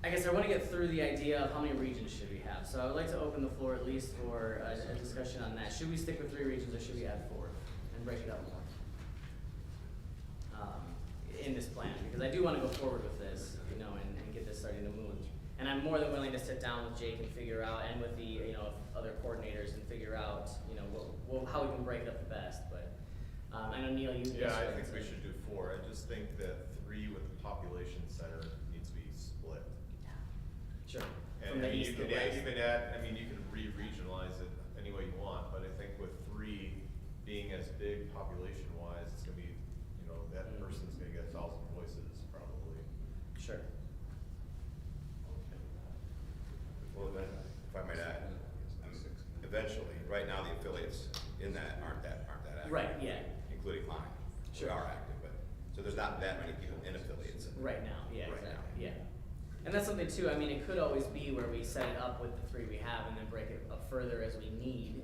I guess I want to get through the idea of how many regions should we have. So I would like to open the floor at least for a discussion on that. Should we stick with 3 regions or should we add 4 and break it up more in this plan? Because I do want to go forward with this, and get this starting to move. And I'm more than willing to sit down with Jake and figure out, and with the other coordinators and figure out how we can break it up the best. But I know Neil, you. Yeah, I think we should do 4. I just think that 3 with the population center needs to be split. Yeah. Sure. And From the east you to can the west. even add, you can re-regionalize it any way you want, but I think with 3 being as big population-wise, it's gonna be, that person's gonna get 1,000 voices probably. Sure. Well, then, if I might add, eventually, right now, the affiliates in that aren't that active. Right, yeah. Including mine. Sure. We are active, but, so there's not that many people in affiliates. Right now, yeah, Right exactly, now. yeah. And that's something too, it could always be where we set it up with the 3 we have and then break it up further as we need.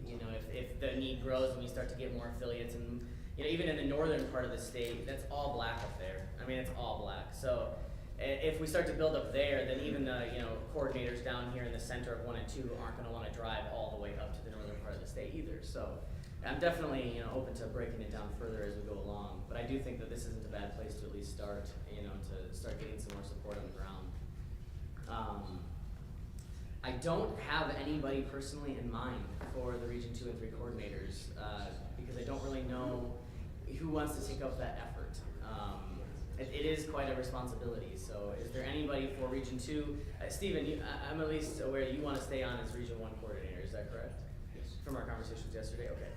If the need grows and we start to get more affiliates, and even in the northern part of the state, that's all black up there. It's all black. So if we start to build up there, then even the coordinators down here in the center of 1 and 2 aren't going to want to drive all the way up to the northern part of the state either. So I'm definitely open to breaking it down further as we go along. But I do think that this isn't a bad place to at least start, to start getting some more support on the ground. I don't have anybody personally in mind for the Region 2 and 3 coordinators because I don't really know who wants to take up that effort. It is quite a responsibility. So is there anybody for Region 2? Stephen, I'm at least aware you want to stay on as Region 1 coordinator, is that correct? Yes. From our conversations yesterday, okay.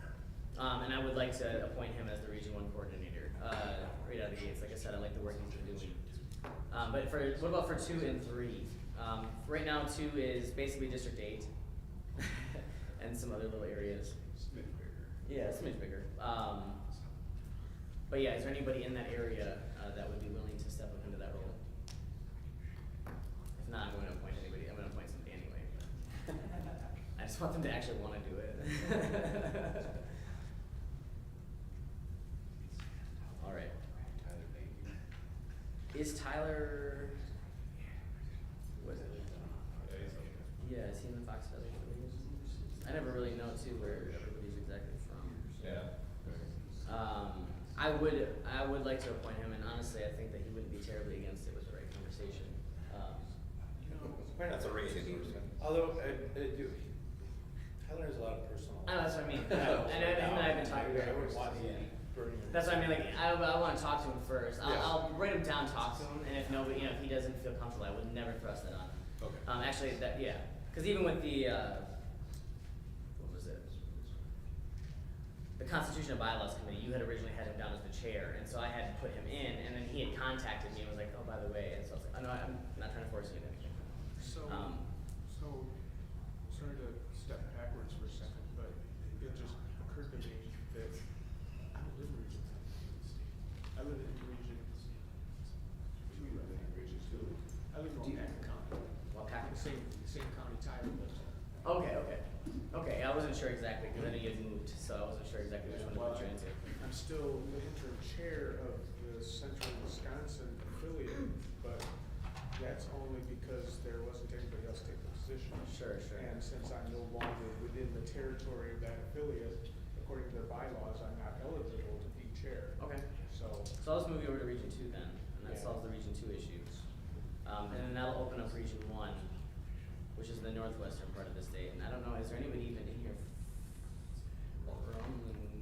And I would like to appoint him as the Region 1 coordinator right out of the gates. Like I said, I like the work he's been doing. But what about for 2 and 3? Right now 2 is basically District 8 and some other little areas. Smidge bigger. Yeah, a smidge bigger. But yeah, is there anybody in that area that would be willing to step up into that role? If not, I'm going to appoint anybody. I'm going to appoint somebody anyway. I just want them to actually want to do it. All right. Is Tyler? What is it? Yeah, is he in the Fox Valley? I never really know too where everybody's exactly from. Yeah. I would like to appoint him, and honestly, I think that he wouldn't be terribly against it with the right conversation. That's a race. Although, Tyler has a lot of personal. I know, that's what I mean. And him and I have been talking very I wouldn't want closely, to yeah. burn your. That's what I mean. Like, I want to talk to him first. Yes. I'll write him down, talk to him, and if nobody, if he doesn't feel comfortable, I would never thrust that on him. Okay. Actually, because even with the what was it? The Constitution and Bylaws Committee, you had originally had him down as the chair, and so I had to put him in, and then he had contacted me and was like, oh, by the way, and so I was like, oh, no, I'm not trying to force you to anything. So sorry to step backwards for a second, but it just occurred to me that I don't live in Region 1. I live in Region 2. I live in Wapaka County. Wapaka? The same county Tyler lives in. Okay. Yeah, I wasn't sure exactly because I knew you had moved, so still the interim chair of the Central Wisconsin affiliate, but that's only because there wasn't anybody else take the position. Sure. And since I'm no longer within the territory of that affiliate, according to their bylaws, I'm not eligible to be chair. Okay. So, So I'll just move you over to Region 2 then, and that Yeah. solves the Region 2 issues. And then that'll open up Region 1, which is the northwestern part of the state. And I don't know, is there anybody even in here from?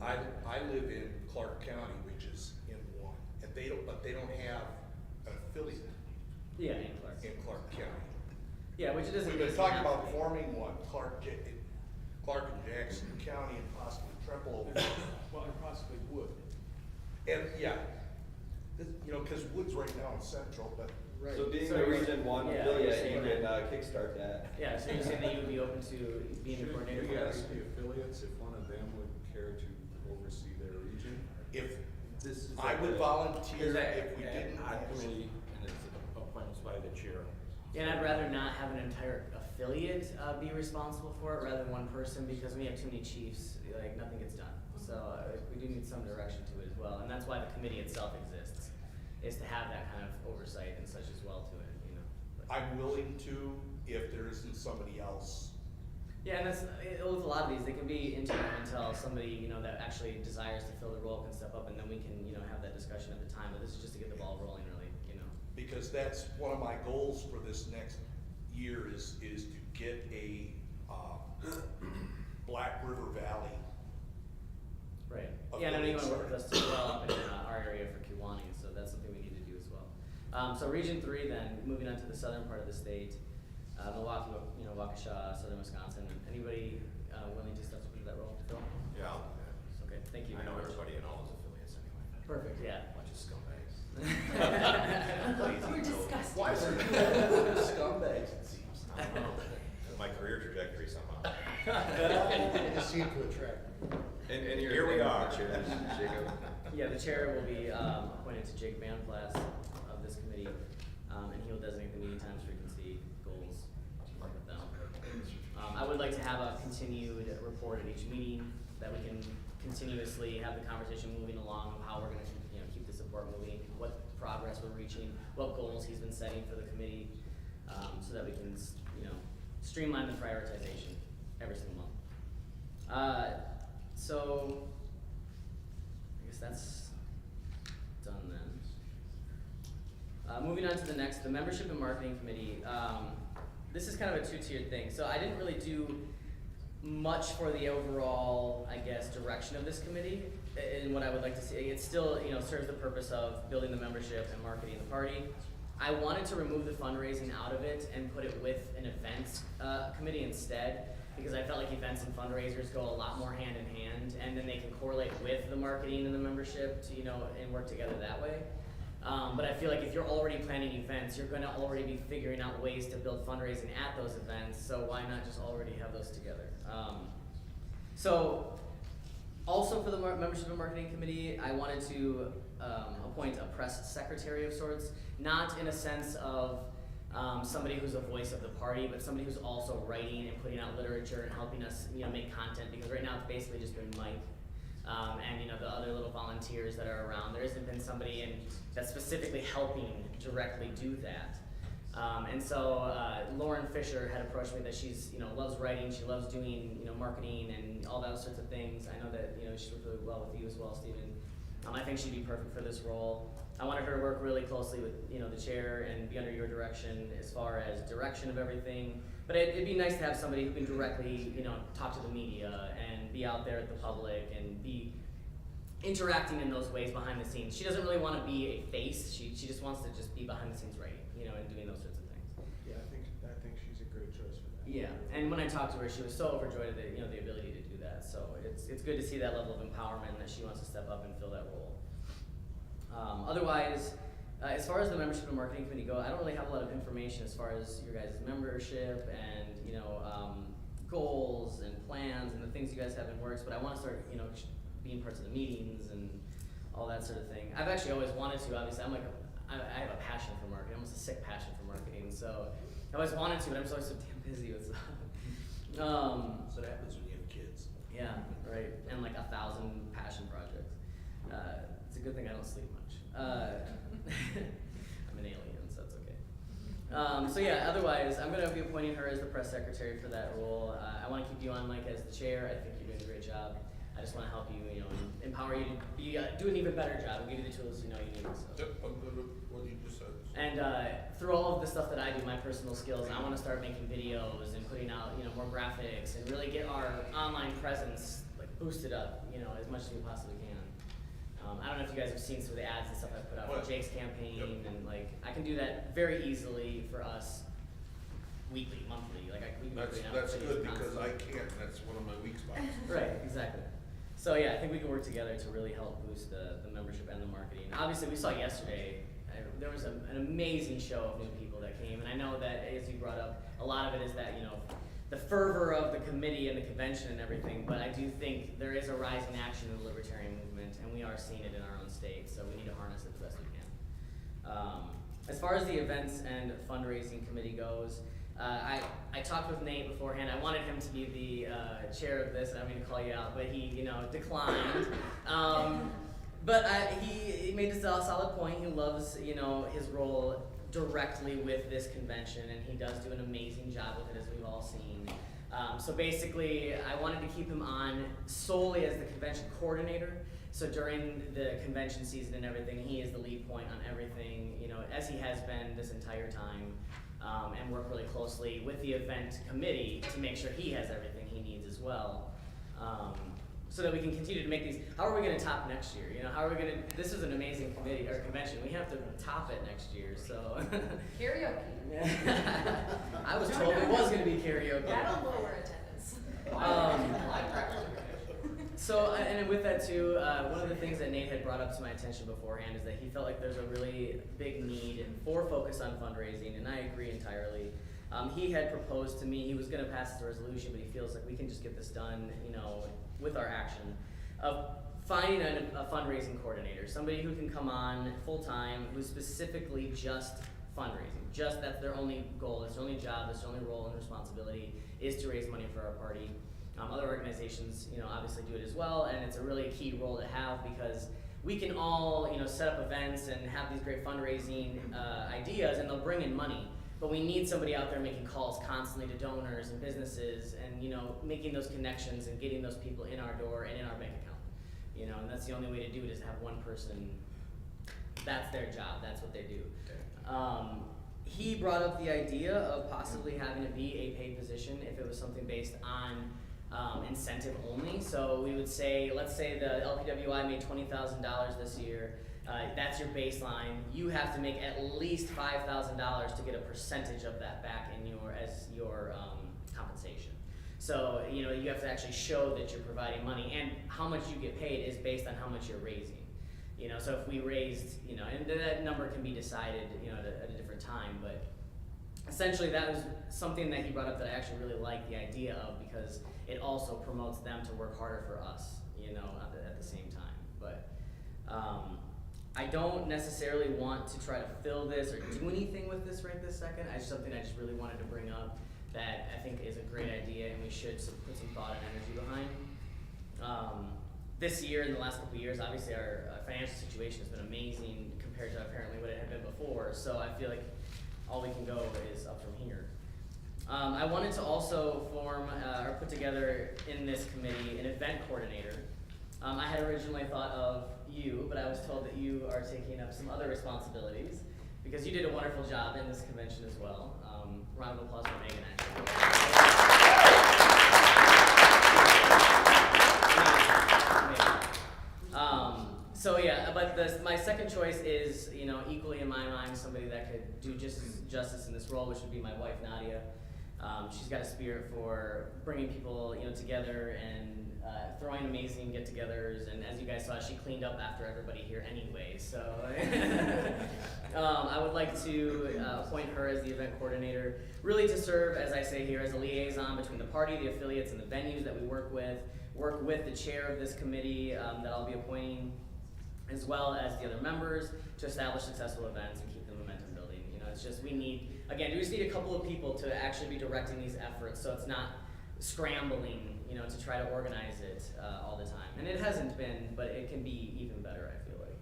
I live in Clark County, which is in one, and but they don't have an affiliate Yeah, in Clark. in Clark County. Yeah, which it doesn't. We've been doesn't talking have to about be. forming one, Clark and Jackson County and possibly Trumbull. well, I possibly would. And, yeah, cause Wood's right now in Central, but. So being So the you're- Region 1 yeah, you're affiliate, saying you can that- kickstart that. Yeah, so you're saying that you would be open to being the Should coordinator for we that ask the region? affiliates if one of them would care to oversee their region? If, This is I would volunteer if we didn't. Ad committee, and it's appointed by the chair. And I'd rather not have an entire affiliate be responsible for it rather than one person, because when you have too many chiefs, like nothing gets done. So we do need some direction to it as well, and that's why the committee itself exists, is to have that kind of oversight and such as well to it, you know. But- I'm willing to if there isn't somebody else. Yeah, and that's, with a lot of these, they can be interim until somebody, you know, that actually desires to fill the role can step up, and then we can, you know, have that discussion at the time, but this is just to get the ball rolling really, you know. Because that's one of my goals for this next year is to get a, Black River Valley. Right. Yeah, and I know you wanna work with us as well up in our area for Kiwani, so that's something we need to do as well. So Region 3 then, moving on to the southern part of the state, Milwaukee, you know, Waukesha, southern Wisconsin. Anybody willing to step up into that role, Phil? Yeah. Okay, thank you. I know very much. everybody in all those affiliates anyway. Perfect, yeah. Bunch of scumbags. We're disgusting. Why is there scumbags, it seems? I don't know. My career trajectory somehow. It just seemed to attract me. And Here we are. Jacob. Yeah, the chair will be appointed to Jake Van Plas of this committee, and he will designate the meeting times, frequency, goals, work with them. I would like to have a continued report at each meeting that we can continuously have the conversation moving along of how we're gonna, you know, keep the support moving, what progress we're reaching, what goals he's been setting for the committee, so that we can, you know, streamline the prioritization every single month. So I guess that's done then. Moving on to the next, the membership and marketing committee. This is kind of a two-tiered thing. So I didn't really do much for the overall, I guess, direction of this committee and what I would like to see. It still, you know, serves the purpose of building the membership and marketing the party. I wanted to remove the fundraising out of it and put it with an events committee instead, because I felt like events and fundraisers go a lot more hand in hand, and then they can correlate with the marketing and the membership to, you know, and work together that way. But I feel like if you're already planning events, you're gonna already be figuring out ways to build fundraising at those events, so why not just already have those together? So, also for the membership and marketing committee, I wanted to appoint a press secretary of sorts, not in a sense of somebody who's a voice of the party, but somebody who's also writing and putting out literature and helping us, you know, make content, because right now it's basically just been Mike and, you know, the other little volunteers that are around. There hasn't been somebody that's specifically helping directly do that. And so Lauren Fisher had approached me that she's, you know, loves writing, she loves doing, you know, marketing and all those sorts of things. I know that, you know, she's worked really well with you as well, Stephen. I think she'd be perfect for this role. I wanted her to work really closely with, you know, the chair and be under your direction as far as direction of everything. But it'd be nice to have somebody who can directly, you know, talk to the media and be out there at the public and be interacting in those ways behind the scenes. She doesn't really want to be a face. She just wants to just be behind the scenes writing, you know, and doing those sorts of things. Yeah, I think she's a great choice for that. Yeah, and when I talked to her, she was so overjoyed at the, you know, the ability to do that. So it's good to see that level of empowerment that she wants to step up and fill that role. Otherwise, as far as the membership and marketing committee go, I don't really have a lot of information as far as your guys' membership and, you know, goals and plans and the things you guys have in works, but I want to start, you know, being parts of the meetings and all that sort of thing. I've actually always wanted to, obviously, I have a passion for marketing, almost a sick passion for marketing, so I always wanted to, but I'm just always so damn busy with stuff. So that happens when you have kids. Yeah, right, and like 1,000 passion projects. a good thing I don't sleep much. I'm an alien, so it's okay. So yeah, otherwise, I'm gonna be appointing her as the press secretary for that role. I wanna keep you on, Mike, as the chair. I think you're doing a great job. I just wanna help you, you know, empower you to be, do an even better job and give you the tools you know you need, so. Yep, I'm good with what you just said. And through all of the stuff that I do, my personal skills, I want to start making videos and putting out, you know, more graphics and really get our online presence like boosted up, you know, as much as we possibly can. I don't know if you guys have seen some of the ads and stuff I put out for Jake's campaign, and like I can do that very easily for us, weekly, monthly. Like we can be putting out That's videos good because constantly. I can't, that's one of my weak spots. Right, exactly. So yeah, I think we can work together to really help boost the membership and the marketing. Obviously, we saw yesterday, there was an amazing show of new people that came, and I know that, as you brought up, a lot of it is that, you know, the fervor of the committee and the convention and everything, but I do think there is a rising action in the libertarian movement, and we are seeing it in our own state, so we need to harness it the best we can. As far as the events and fundraising committee goes, I talked with Nate beforehand. I wanted him to be the chair of this. I don't mean to call you out, but he, you know, declined. But he made a solid point. He loves, you know, his role directly with this convention, and he does do an amazing job with it, as we've all seen. So basically, I wanted to keep him on solely as the convention coordinator. So during the convention season and everything, he is the lead point on everything, you know, as he has been this entire time. And work really closely with the event committee to make sure he has everything he needs as well. So that we can continue to make these. How are we going to top next year? You know, how are we going to? This is an amazing committee or convention. We have to top it next year. So Karaoke. I was told it was going to be karaoke. That'll lower attendance. So, and with that too, one of the things that Nate had brought up to my attention beforehand is that he felt like there's a really big need for focus on fundraising, and I agree entirely. He had proposed to me, he was going to pass the resolution, but he feels like we can just get this done, you know, with our action, of finding a fundraising coordinator, somebody who can come on full-time, who's specifically just fundraising. Just that's their only goal, that's their only job, that's their only role and responsibility, is to raise money for our party. Other organizations, you know, obviously do it as well, and it's a really key role to have because we can all, you know, set up events and have these great fundraising ideas, and they'll bring in money. But we need somebody out there making calls constantly to donors and businesses, and you know, making those connections and getting those people in our door and in our bank account. You know, and that's the only way to do it is have one person. That's their job. That's what they do. He brought up the idea of possibly having it be a paid position if it was something based on incentive only. So we would say, let's say the LPWI made $20,000 this year. That's your baseline. You have to make at least $5,000 to get a percentage of that back in your compensation. So you know, you have to actually show that you're providing money, and how much you get paid is based on how much you're raising. You know, so if we raised, you know, and that number can be decided, you know, at a different time, but essentially that was something that he brought up that I actually really like the idea of, because it also promotes them to work harder for us, you know, at the same time. But I don't necessarily want to try to fill this or do anything with this right this second. It's something I just really wanted to bring up that I think is a great idea, and we should put some thought and energy behind. This year, in the last couple of years, obviously our financial situation has been amazing compared to apparently what it had been before. So I feel like all we can go is up from here. I wanted to also form or put together in this committee an event coordinator. I had originally thought of you, but I was told that you are taking up some other responsibilities because you did a wonderful job in this convention as well. Round of applause for Megan, actually. So yeah, but my second choice is, you know, equally in my mind, somebody that could do justice in this role, which would be my wife, Nadia. She's got a spirit for bringing people, you know, together and throwing amazing get-togethers. And as you guys saw, she cleaned up after everybody here anyway. So I would like to appoint her as the event coordinator, really to serve, as I say here, as a liaison between the party, the affiliates, and the venues that we work with the chair of this committee that I'll be appointing, as well as the other members, to establish successful events and keep the momentum building. You know, it's just we need a couple of people to actually be directing these efforts, so it's not scrambling, you know, to try to organize it all the time. And it hasn't been, but it can be even better, I feel like.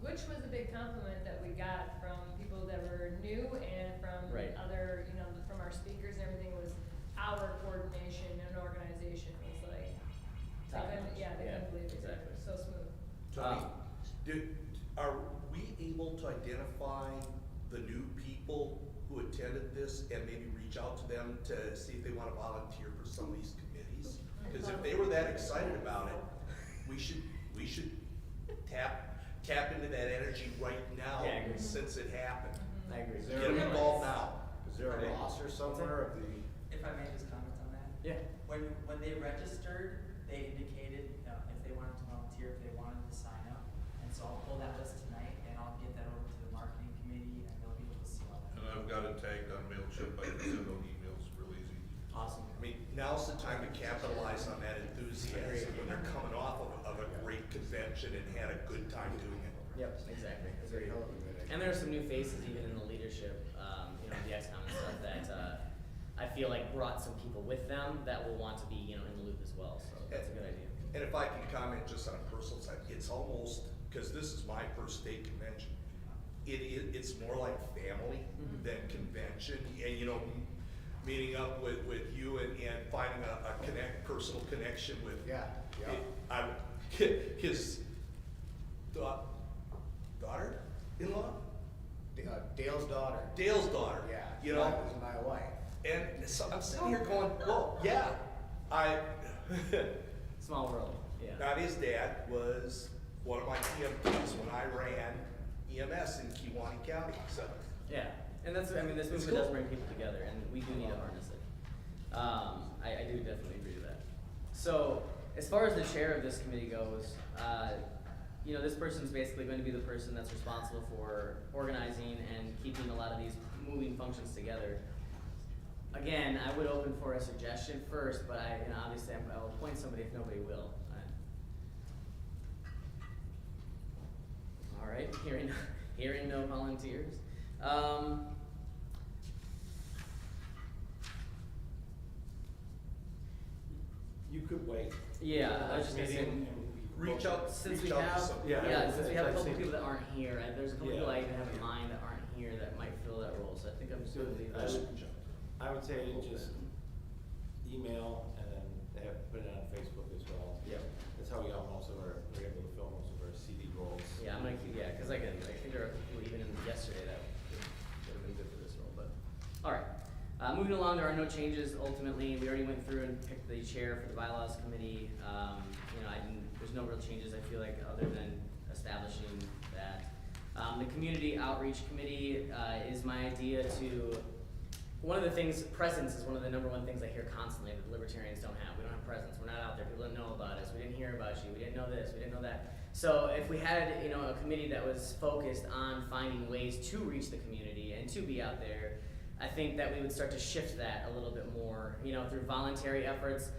Which was a big compliment that we got from people that were new and from Right. other, you know, from our speakers and everything, was our coordination and organization was like, they Top couldn't, notch. yeah, they Yeah, couldn't believe it, exactly. so smooth. Tony, are we able to identify the new people who attended this and maybe reach out to them to see if they wanna volunteer for some of these committees? Cause if they were that excited about it, we should tap into that energy right now, Yeah, I agree. since it happened. I agree. Is Get there them a- involved now. Is there a roster somewhere of the, If I may just comment on that? Yeah. When they registered, they indicated, if they wanted to volunteer, if they wanted to sign up. And so I'll pull that list tonight and I'll get that over to the marketing committee and they'll be able to see all that. And I've got it tagged on MailChimp, I can send out emails real easy. Awesome. I mean, now's the time to capitalize on that enthusiasm when they're coming off of a great convention and had a good time doing it. Yep, exactly. is there a hell of a good And there are some new faces even in the leadership, you know, the XCOM and stuff that, I feel like brought some people with them that will want to be, you know, in the loop as well, so that's a good idea. And if I can comment just on a personal side, it's almost, cause this is my first state convention, it's more like family than convention, and you know, meeting up with you and finding a personal connection with. Yeah, yeah. His daughter-in-law? Dale's daughter. Dale's daughter. Yeah, You know? that was my wife. And so I'm sitting here going, well, yeah, Small world, yeah. Now, his dad was one of my EMTs when I ran EMS in Kewaunee County, so. Yeah, and that's, I mean, this movement cool. does bring people together, and we do need to harness it. I do definitely agree with that. So, as far as the chair of this committee goes, you know, this person's basically going to be the person that's responsible for organizing and keeping a lot of these moving functions together. Again, I would open for a suggestion first, but you know, obviously I'll appoint somebody if nobody will. All right, hearing no volunteers. You could wait. Yeah, I was just gonna say, Reach out, since reach we out to have, some. yeah, since we have a couple I'd say- people that aren't here, there's a couple Yeah. people I even have in mind that aren't here that might fill that role, so I think I'm just gonna leave that. I would say just email and then they have to put it on Facebook as well. Yep. That's how we got most of our, we're able to fill most of our CD roles. Yeah, I'm gonna keep, yeah, cause I think there are people even in yesterday that would have been good for this role, but, alright. Moving along, there are no changes ultimately, we already went through and picked the chair for the bylaws committee, you know, there's no real changes, I feel like, other than establishing that. The community outreach committee, is my idea to, one of the things, presence is one of the number one things I hear constantly that the libertarians don't have. We don't have presence, we're not out there, people don't know about us, we didn't hear about you, we didn't know this, we didn't know that. So if we had, you know, a committee that was focused on finding ways to reach the community and to be out there, I think that we would start to shift that a little bit more, you know, through voluntary efforts,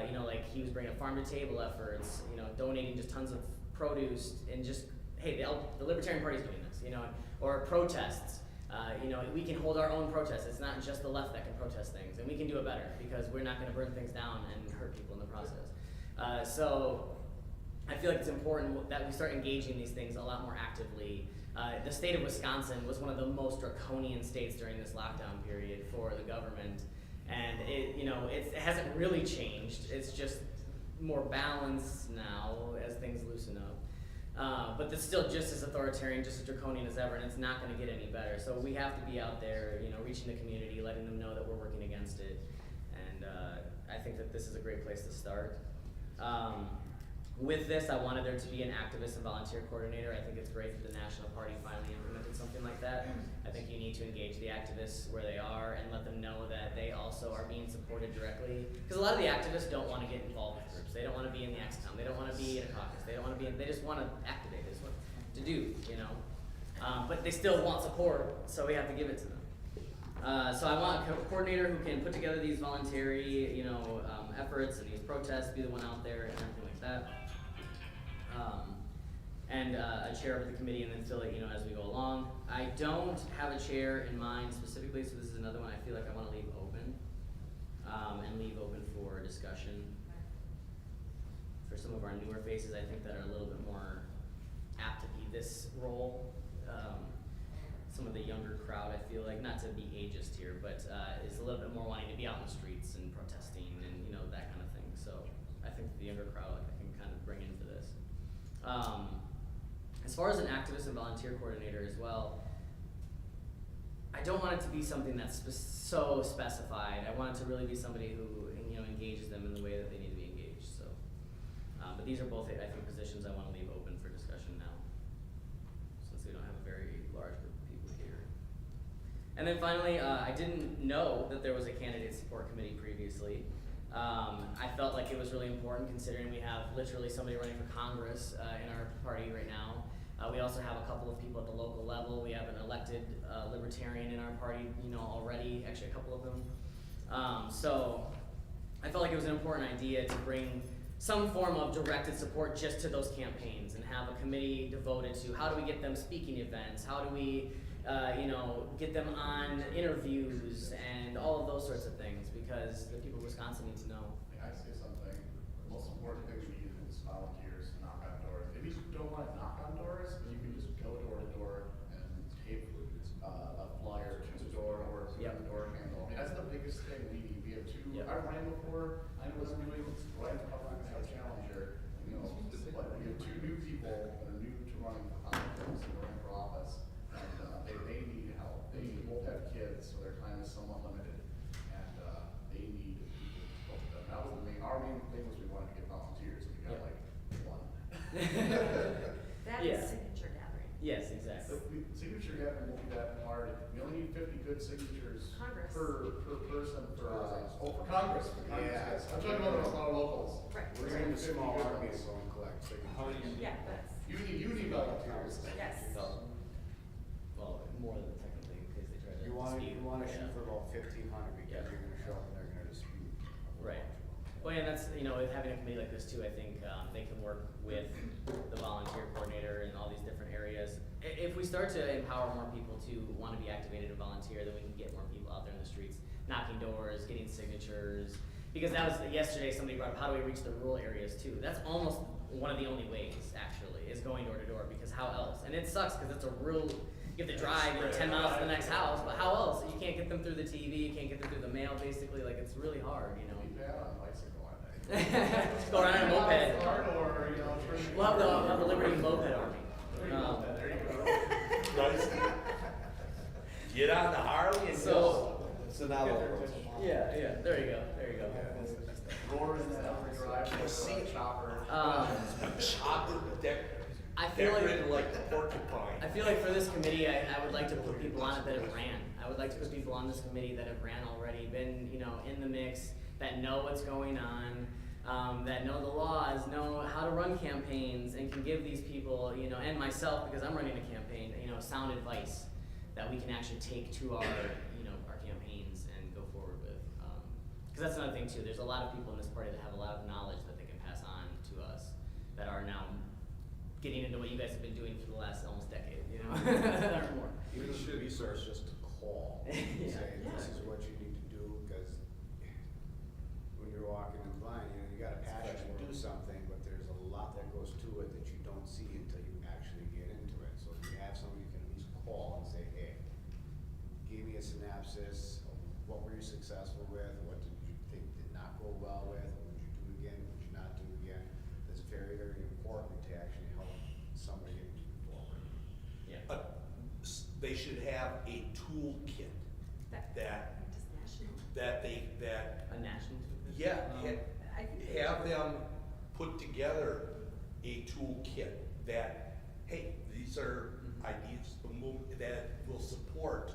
you know, like he was bringing farm to table efforts, you know, donating just tons of produce and just, hey, the Libertarian Party's doing this, you know, or protests. You know, we can hold our own protests. It's not just the left that can protest things, and we can do it better because we're not going to burn things down and hurt people in the process. So I feel like it's important that we start engaging these things a lot more actively. The state of Wisconsin was one of the most draconian states during this lockdown period for the government, and it hasn't really changed. It's just more balanced now as things loosen up. But it's still just as authoritarian, just as draconian as ever, and it's not going to get any better. So we have to be out there, you know, reaching the community, letting them know that we're working against it, and I think that this is a great place to start. With this, I wanted there to be an activist and volunteer coordinator. I think it's great that the National Party finally implemented something like that. I think you need to engage the activists where they are and let them know that they also are being supported directly. Because a lot of the activists don't want to get involved with groups. They don't want to be in the XCOM. They don't want to be in a caucus. They don't want to be in, they just want to activate. They just want to do, you know. But they still want support, so we have to give it to them. So I want a coordinator who can put together these voluntary, you know, efforts and these protests, be the one out there and everything like that. And a chair of the committee, and then fill it, you know, as we go along. I don't have a chair in mind specifically, so this is another one I feel like I want to leave open, and leave open for discussion. For some of our newer faces, I think that are a little bit more apt to be this role. Some of the younger crowd, I feel like, not to be ageist here, but is a little bit more wanting to be out in the streets and protesting and that kind of thing. So I think the younger crowd I can kind of bring into this. As far as an activist and volunteer coordinator as well, I don't want it to be something that's so specified. I want it to really be somebody who engages them in the way that they need to be engaged. So, but these are both I think positions I want to leave open for discussion now, since we don't have a very large group of people here. And then finally, I didn't know that there was a candidate support committee previously. I felt like it was really important considering we have literally somebody running for Congress in our party right now. We also have a couple of people at the local level. We have an elected libertarian in our party, already, actually a couple of them. So I felt like it was an important idea to bring some form of directed support just to those campaigns and have a committee devoted to how do we get them speaking events, how do we get them on interviews and all of those sorts of things, because the people of Wisconsin need to know. May I say something? The most important thing we need is volunteers to knock on doors. Maybe you don't want to knock on doors, but you can just go door to door and tape a flyer to the door or put Yep. the door handle. I mean, that's the biggest thing we need. We have two, Yep. I ran before, I was doing, Ryan's probably not gonna have a challenger, but we have two new people that are new to running for politics and running for office, and they need help. They both have kids, so their time is somewhat limited, and they need people to help them. That was our main thing was we wanted to get volunteers, and we got Yep. like one. That Yeah. is signature gathering. Yes, exactly. Signature gathering won't be that hard. We only need 50 good signatures Congress. per person for Congress. For Congress, Yeah. yes. I'm talking about our locals. Right. We're gonna need a small army to go and collect signatures. Yeah, that's, You need volunteers. yes. Well, more than technically, in case they try to You wanna dispute. shoot for about 1,500 because Yeah. you're gonna show up and they're gonna dispute. Right. Well, yeah, that's, with having a committee like this too, I think they can work with the volunteer coordinator in all these different areas. If we start to empower more people to want to be activated and volunteer, then we can get more people out there in the streets, knocking doors, getting signatures. Because that was, yesterday somebody brought up, how do we reach the rural areas too? That's almost one of the only ways, actually, is going door to door, because how else? And it sucks, because it's a real, you have to drive 10 miles to the next house, but how else? You can't get them through the TV, you can't get them through the mail, basically, like, it's really hard, Be bad on a bicycle, I think. Go around in a moped. Or, We'll have the Liberty Moped Army. There you go. Get on the Harley and So- It's an outlaw. Yeah, there you go. Roar in that upper drive, chopper. chopper I feel like- decorated like the porcupine. I feel like for this committee, I would like to put people on it that have ran. I would like to put people on this committee that have ran already, been, in the mix, that know what's going on, that know the laws, know how to run campaigns, and can give these people, and myself, because I'm running a campaign, sound advice that we can actually take to our campaigns and go forward with. Because that's another thing too. There's a lot of people in this party that have a lot of knowledge that they can pass on to us that are now getting into what you guys have been doing for the last almost decade, or more. Even should resource just to call and Yeah. say, this is what you need to do, because when you're walking in blind, you got a passion to do something, but there's a lot that goes to it that you don't see until you actually get into it. So if you have somebody you can at least call and say, hey, give me a synopsis of what were you successful with, what did you think did not go well with, what would you do again, what would you not do again. That's very, very important to actually help somebody get moving forward. Yeah. They should have a toolkit that A national. yeah, I think have them put together a toolkit that, hey, these are ideas that will support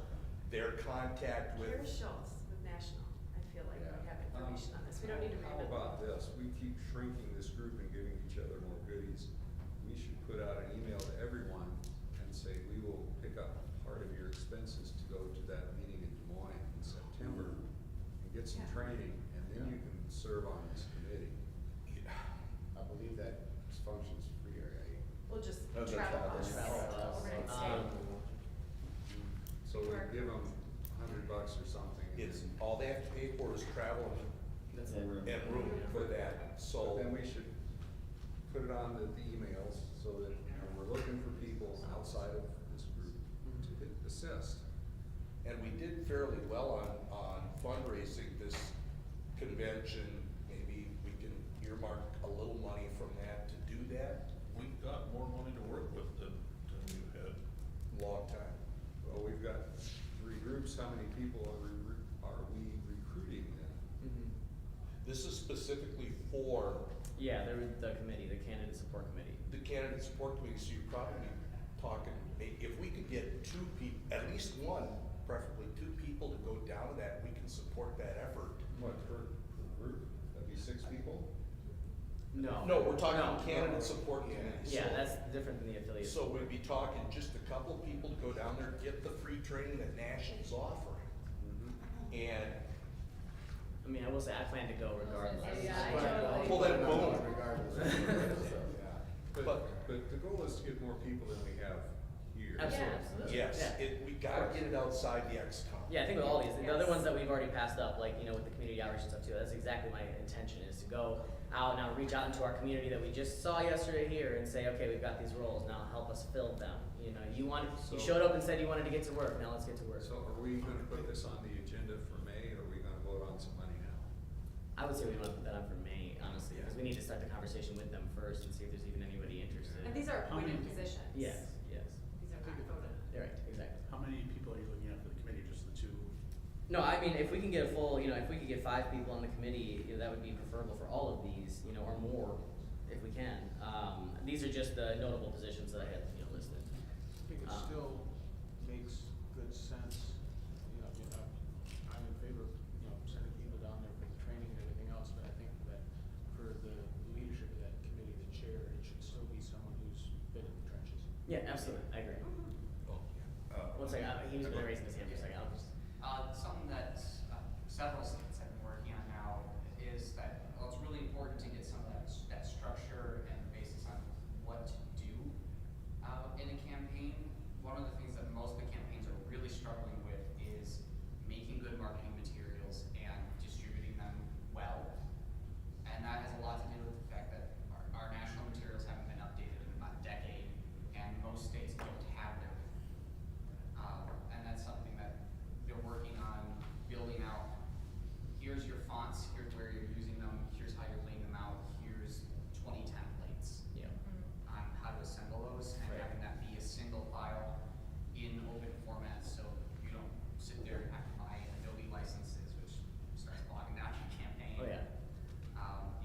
their contact with. Kara Schultz with National, I feel like we have information on this. We don't need to How reinvent. about this? We keep shrinking this group and giving each other more goodies. We should put out an email to everyone and say, we will pick up part of your expenses to go to that meeting in Des Moines in September and get some training, and then you can serve on this committee. I believe that functions free, right? We'll just No, travel that's costs, overnight stay. So we give them $100 or something. and It's, then- all they have to pay for is travel That's it. and room for that, so. But then we should put it on the emails so that, you know, we're looking for people outside of this group to assist. And we did fairly well on fundraising this convention. Maybe we can earmark a little money from that to do that. We've got more money to work with than you had. Long time. Well, we've got 3 groups, how many people are we recruiting then? This is specifically for Yeah, they're the committee, the candidate support committee. the candidate support committee, so you're probably talking, if we could get 2 people, at least one, preferably 2 people to go down to that, we can support that effort. What, per group? That'd be 6 people? No. No, we're talking No. candidate support committee. Yeah, so- that's different than the affiliate. So we'd be talking just a couple people to go down there, get the free training that National's offering. And, I mean, I will say I plan to go regardless. well then, boom. But the goal is to get more people than we have here. Absolutely. Yes, Yeah. we gotta get it outside the XCOM. Yeah, I think with all these, the other ones that we've already passed up, like, you know, with the community outreach and stuff too, that's exactly my intention, is to go out now, reach out into our community that we just saw yesterday here and say, okay, we've got these roles, now help us fill them. You know, you showed up and said you wanted to get to work, now let's get to work. So are we gonna put this on the agenda for May, or are we gonna vote on some money now? I would say we want to put that on for May, honestly, because we need to start the conversation with them first and see if there's even anybody interested. And these are appointed positions. Yes, yes. These are not voted. Yeah, right, exactly. How many people are you looking at for the committee, just the 2? No, I mean, if we can get a full, you know, if we could get 5 people on the committee, you know, that would be preferable for all of these, you know, or more, if we can. These are just the notable positions that I had, you know, listed. I think it still makes good sense, you know, I'm in favor of, you know, sending people down there for the training and everything else, but I think that for the leadership of that committee, the chair, it should still be someone who's been in the trenches. Yeah, absolutely, I agree. One second, he was gonna raise his hand for a second, I'll just. Something that several states have been working on now is that, well, it's really important to get some of that structure and basis on what to do in a campaign. One of the things that most of the campaigns are really struggling with is making good marketing materials and distributing them well. And that has a lot to do with the fact that our national materials haven't been updated in about a decade, and most states don't have them. And that's something that they're working on building out. Here's your fonts, here's where you're using them, here's how you're laying them out, here's 20 templates. Yeah. On how to assemble those, and Right. having that be a single file in open format, so you don't sit there and have to buy Adobe licenses, which starts bogging down your campaign. Oh, yeah.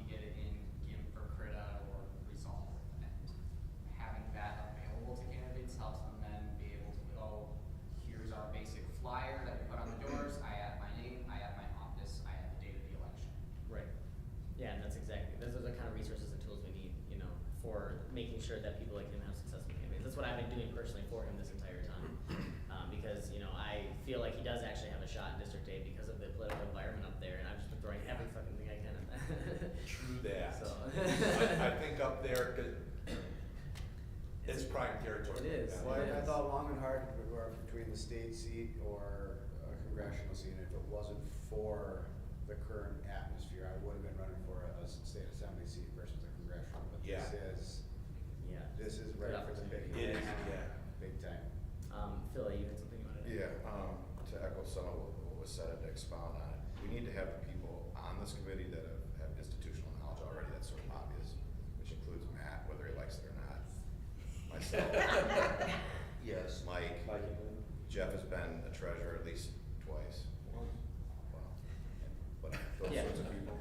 You get it in GIMP or Krita or Resolve, and having that available to candidates helps them then be able to go, here's our basic flyer that we put on the doors, I add my name, I add my office, I add the date of the election. Right. Yeah, and that's exactly, those are the kind of resources and tools we need, you know, for making sure that people like him have successful campaigns. That's what I've been doing personally for him this entire time. Because, you know, I feel like he does actually have a shot in District 8 because of the political environment up there, and I've just been throwing every fucking thing I can at that. True that. So. I think up there, 'cause it's prime territory. It is. Well, I thought long and hard between the state seat or a congressional seat, and if it wasn't for the current atmosphere, I would have been running for a state assembly seat versus a congressional, but Yeah. this is Good right for the big. It is, yeah. Big time. Phil, you had something you wanted to add? Yeah, to echo some of what was said and to expound on it, we need to have the people on this committee that have institutional knowledge already, that's sort of obvious, which includes Matt, whether he likes it or not. Myself. Yes. Mike. Jeff has been a treasurer at least twice. Wow. But those Yeah. sorts of people.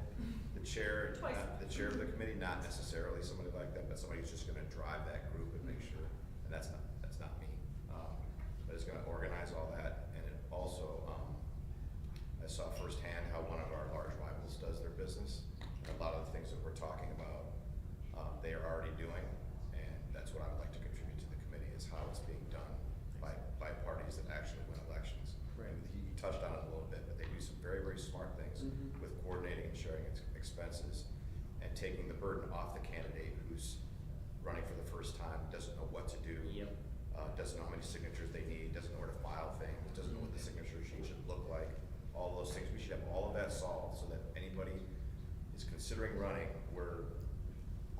The chair, the chair of the committee, not necessarily somebody like that, but somebody who's just gonna drive that group and make sure, and that's not me. But it's gonna organize all that, and it also, I saw firsthand how one of our large rivals does their business. And a lot of the things that we're talking about, they are already doing, and that's what I would like to contribute to the committee, is how it's being done by parties that actually win elections. Right. And he touched on it a little bit, but they do some very, very smart things with coordinating and sharing expenses and taking the burden off the candidate who's running for the first time, doesn't know what to do. Yep. Doesn't know how many signatures they need, doesn't know where to file things, doesn't know what the signature sheet should look like. All those things, we should have all of that solved so that anybody is considering running, we're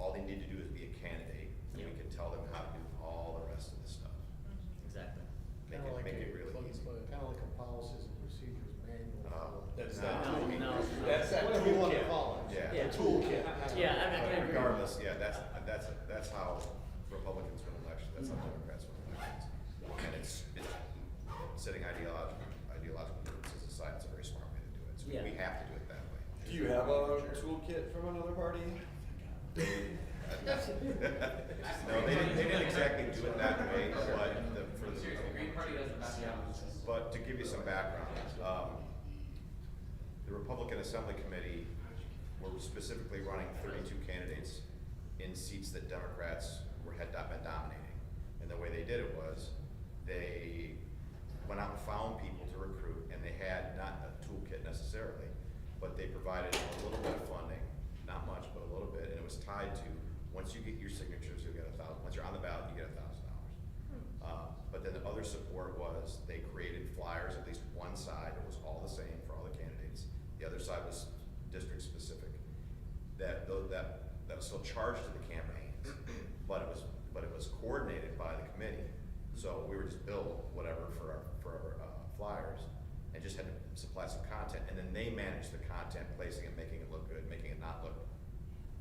all they need to do is be a candidate, and we can tell them how to do all the rest of the stuff. Exactly. Make it really easy. Kind of like a policies and procedures manual. That's No. that toolkit. No. That's that Whatever you wanna toolkit. call it. Yeah. The toolkit. Yeah, I But can agree. regardless, yeah, that's how Republicans win elections, that's how Democrats win elections. And it's setting ideological differences aside, it's a very smart way to do it, so Yeah. we have to do it that way. Do you have a toolkit from another party? No, they didn't exactly do it that way, but The Green Party does the best job. but to give you some background, the Republican Assembly Committee were specifically running 32 candidates in seats that Democrats had not been dominating. And the way they did it was, they went out and found people to recruit, and they had not a toolkit necessarily, but they provided a little bit of funding, not much, but a little bit, and it was tied to, once you get your signatures, you'll get $1,000, once you're on the ballot, you get $1,000. But then the other support was, they created flyers, at least one side, it was all the same for all the candidates, the other side was district specific. That was still charged to the campaigns, but it was coordinated by the committee. So we were just billed whatever for our flyers, and just had to supply some content, and then they managed the content, placing it, making it look good, making it not look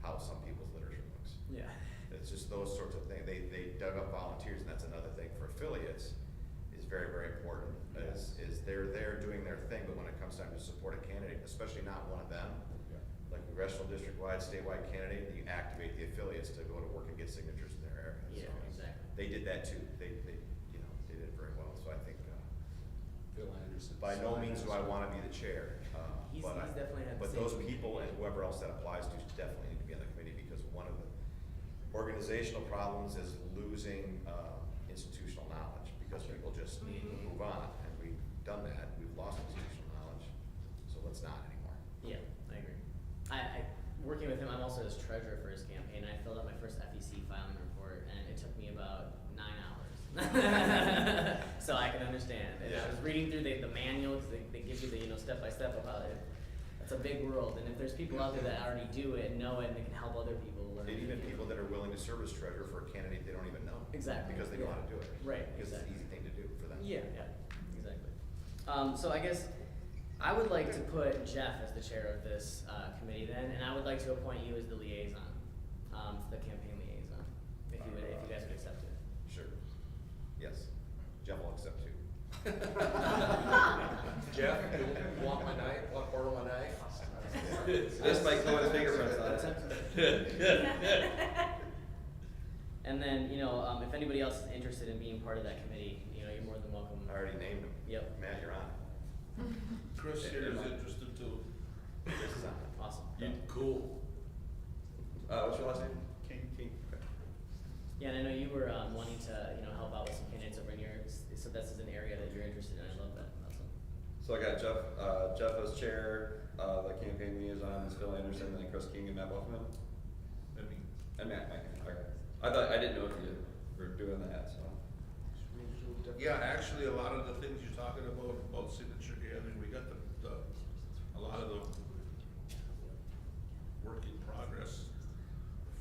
how some people's literature looks. Yeah. It's just those sorts of things. They dug up volunteers, and that's another thing for affiliates is very, very important. Is they're there doing their thing, but when it comes time to support a candidate, especially not one of them, like congressional, district-wide, statewide candidate, you activate the affiliates to go to work and get signatures in their area. Yeah, So exactly. They did that too. They did it very well. So I think Phil Anderson. by no means do I want to be the chair. He's But definitely had the but same- those people and whoever else that applies to definitely need to be on the committee, because one of the organizational problems is losing institutional knowledge, because people just move on, and we've done that. We've lost institutional knowledge, so let's not anymore. Yeah, I agree. I working with him, I'm also his treasurer for his campaign. I filled out my first FEC filing report, and it took me about 9 hours. So I can understand. And I was reading through the manual, because they give you the step by step about it. It's a big world, and if there's people out there that already do it and know it, and they can help other people learn. And even people that are willing to serve as treasurer for a candidate they don't even know. Exactly. Because they know how to do it. Right, Because exactly. it's an easy thing to do for them. Yeah, exactly. So I guess I would like to put Jeff as the chair of this committee then, and I would like to appoint you as the liaison, the campaign liaison, if you guys would accept it. Sure. Yes. Jeff will accept too. Jeff, you want my knife, want part of my knife? This might go with fingerprints on it. And then, if anybody else is interested in being part of that committee, you're more than welcome. I already named him. Yep. Matt, you're on. Chris here is interested too. Chris is on. Awesome. Cool. What's your last name? King. Okay. Yeah, and I know you were wanting to, help out with some candidates over in your, so this is an area that you're interested in. I love that. Awesome. So I got Jeff as chair, the campaign liaison is Phil Anderson, and then Chris King and Matt Buffman. I mean, And Matt, okay. I didn't know if you were doing that, so. yeah, actually, a lot of the things you're talking about signature gathering, we got a lot of the work in progress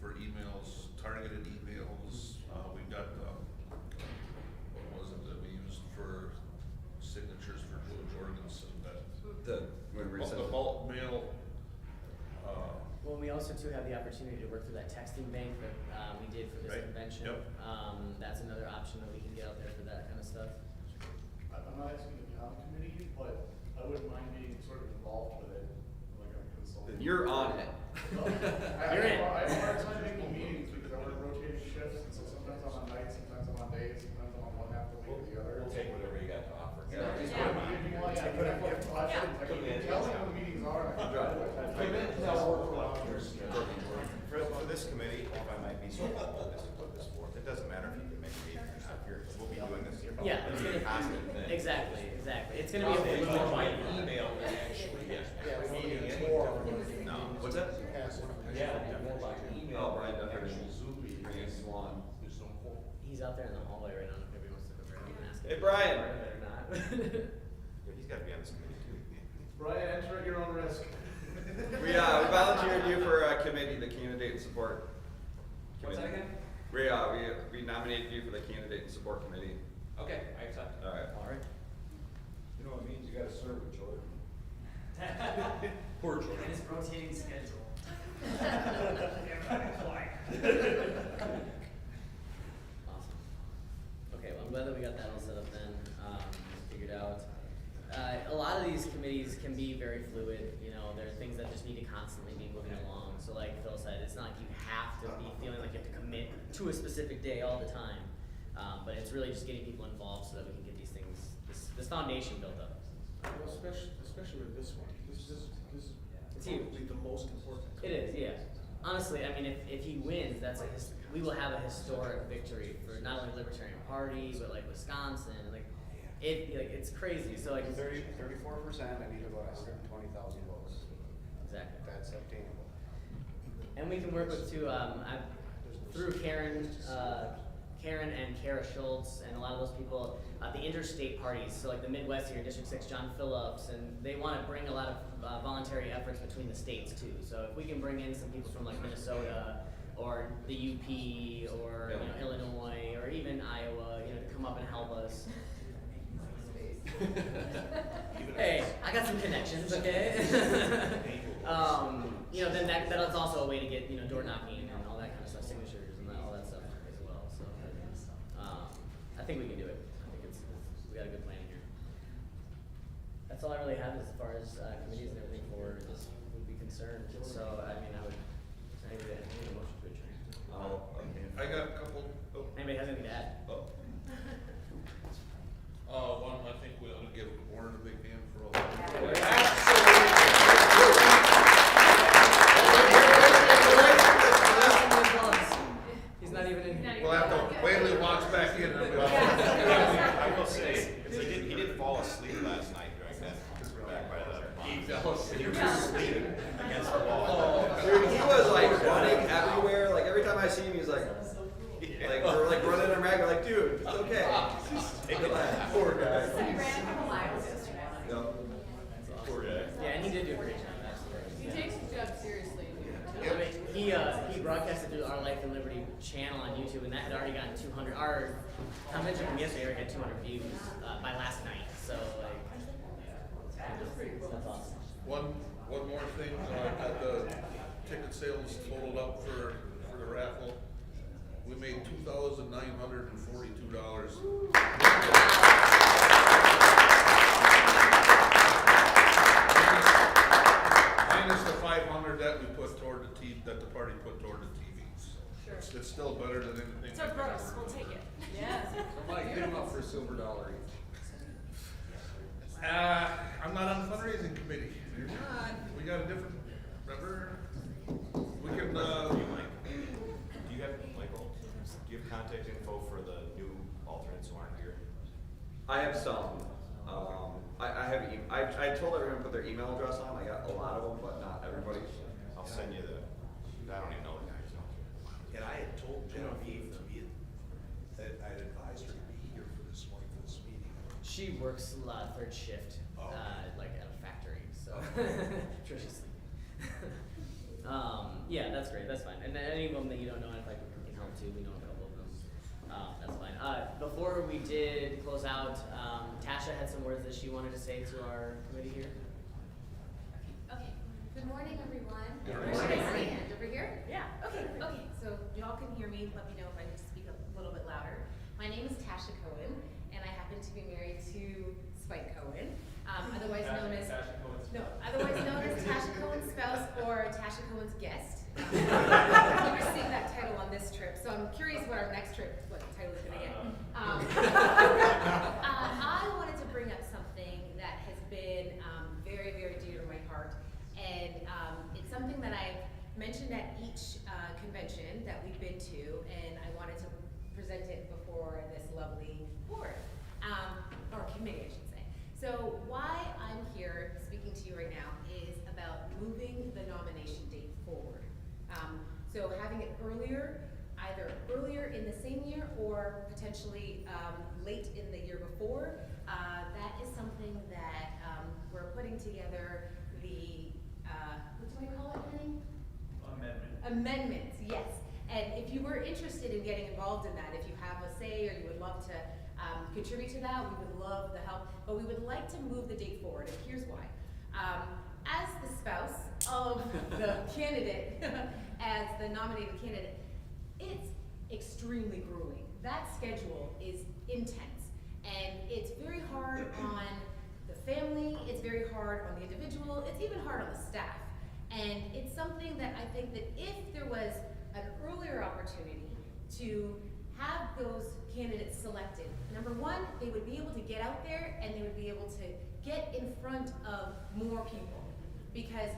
for emails, targeted emails. We got, what was it that we used for signatures for Joe Jorgensen, the bulk mail, Well, we also too have the opportunity to work through that texting bank that we did for this Right. convention. Yep. That's another option that we can get out there for that kind of stuff. I'm not asking to be on the committee, but I wouldn't mind being sort of involved with it, like a consultant. You're on it. You're in. I have a hard time making meetings because I work rotating shifts, and so sometimes I'm on nights, sometimes I'm on days, sometimes I'm on one half the week or the other. We'll take whatever you got to offer. Well, yeah, if you want, yeah, but I can tell you when the meetings are, and I can do it. For this committee, if I might be so bold as to put this forth, it doesn't matter if you can make a meeting or not here, because we'll be doing this. Yeah, it's It'll be a gonna, constant thing. exactly. It's gonna be a It's little more more by email than actually meeting anything. No. What's that? Yeah, more by email. Oh, Brian than Duffy. actual Zoom meeting. He's one. There's no quorum. He's out there in the hallway right now. If anybody wants to go grab him and ask him. Hey, Brian. Part of it or not. Yeah, he's gotta be on this committee too. Brian, enter at your own risk. We volunteered you for committee, the candidate support What's that again? We nominated you for the candidate and support committee. Okay, I accept. All right. All right. You know what it means, you gotta serve with Jordan. Poor Jordan. And his rotating schedule. Awesome. Okay, well, I'm glad that we got that all set up then, figured out. A lot of these committees can be very fluid, you know, there are things that just need to constantly be moving along. So like Phil said, it's not like you have to be feeling like you have to commit to a specific day all the time. But it's really just getting people involved so that we can get these things, this foundation built up. Well, especially with this one, this is It's huge. probably the most important. It is, yeah. Honestly, I mean, if he wins, we will have a historic victory for not only Libertarian Party, but like Wisconsin, and it's crazy. So like 34%, I need about 120,000 votes. Exactly. That's obtainable. And we can work with too. Through Karen and Kara Schultz, and a lot of those people, the interstate parties. So like the Midwest here, District 6, John Phillips, and they want to bring a lot of voluntary efforts between the states too. So if we can bring in some people from like Minnesota or the UP or Illinois or even Iowa, to come up and help us. Hey, I got some connections, okay? Then that's also a way to get door knocking and all that kind of stuff, signatures and all that stuff as well. So I think we can do it. I think we got a good plan here. That's all I really have as far as committees and everything for this would be concerned. So I mean, I need a motion to adjourn. I got a couple. Anybody has anything to add? One, I think we ought to give Warren a big hand for all that. He's not even in here. We'll have to wait till he walks back in. I will say, because he did fall asleep last night during that, back by the. He fell asleep. He was asleep against the wall. Dude, he was like running everywhere. Like every time I see him, he's like, we're like running him rag. We're like, dude, it's okay. Take it back. Poor guy. He ran from a mile yesterday. Yep. Poor guy. Yeah, and he did do a great job. He takes his job seriously. I mean, he broadcasted through Our Life and Liberty channel on YouTube, and that had already gotten 200. Our convention from yesterday already had 200 views by last night. So that's awesome. One more thing, got the ticket sales totaled up for the raffle. We made $2,942. Minus the 500 that we put toward that the party put toward the TVs. Sure. It's still better than anything. It's our gross, we'll take it. Yeah. Mike, hit him up for a silver dollar each. I'm not on the fundraising committee. You're not. We got a different, remember? We can, Do you have, Michael, do you have contact info for the new alternates who aren't here? I have some. I told everyone to put their email address on. I got a lot of them, but not everybody. I'll send you I don't even know the guys. And I had told Genevieve that I'd advised her to be here for this morning for this meeting. She works third shift, like at a factory. So sure she's sleeping. Yeah, that's great. That's fine. And then any of them that you don't know, if I can help too, we know a couple of them. That's fine. Before we did close out, Tasha had some words that she wanted to say to our committee here. Okay. Good morning, everyone. Good Where morning. should I stand? Over here? Yeah. Okay. So y'all can hear me. Let me know if I need to speak a little bit louder. My name is Tasha Cohen, and I happen to be married to Spike Cohen, otherwise known as Tasha Cohen's spouse or Tasha Cohen's guest. He received that title on this trip, so I'm curious what our next trip, what title is going to get. I wanted to bring up something that has been very, very dear to my heart, and it's something that I've mentioned at each convention that we've been to, and I wanted to present it before this lovely board, or committee, I should say. So why I'm here speaking to you right now is about moving the nomination date forward. So having it either earlier in the same year or potentially late in the year before. That is something that we're putting together the, what do I call it, honey? Amendments, yes. And if you were interested in getting involved in that, if you have a say or you would love to contribute to that, we would love the help. But we would like to move the date forward, and here's why. As the spouse of the candidate, as the nominated candidate, it's extremely grueling. That schedule is intense, and it's very hard on the family, it's very hard on the individual, it's even hard on the staff. And it's something that I think that if there was an earlier opportunity to have those candidates selected, number one, they would be able to get out there and they would be able to get in front of more people. Because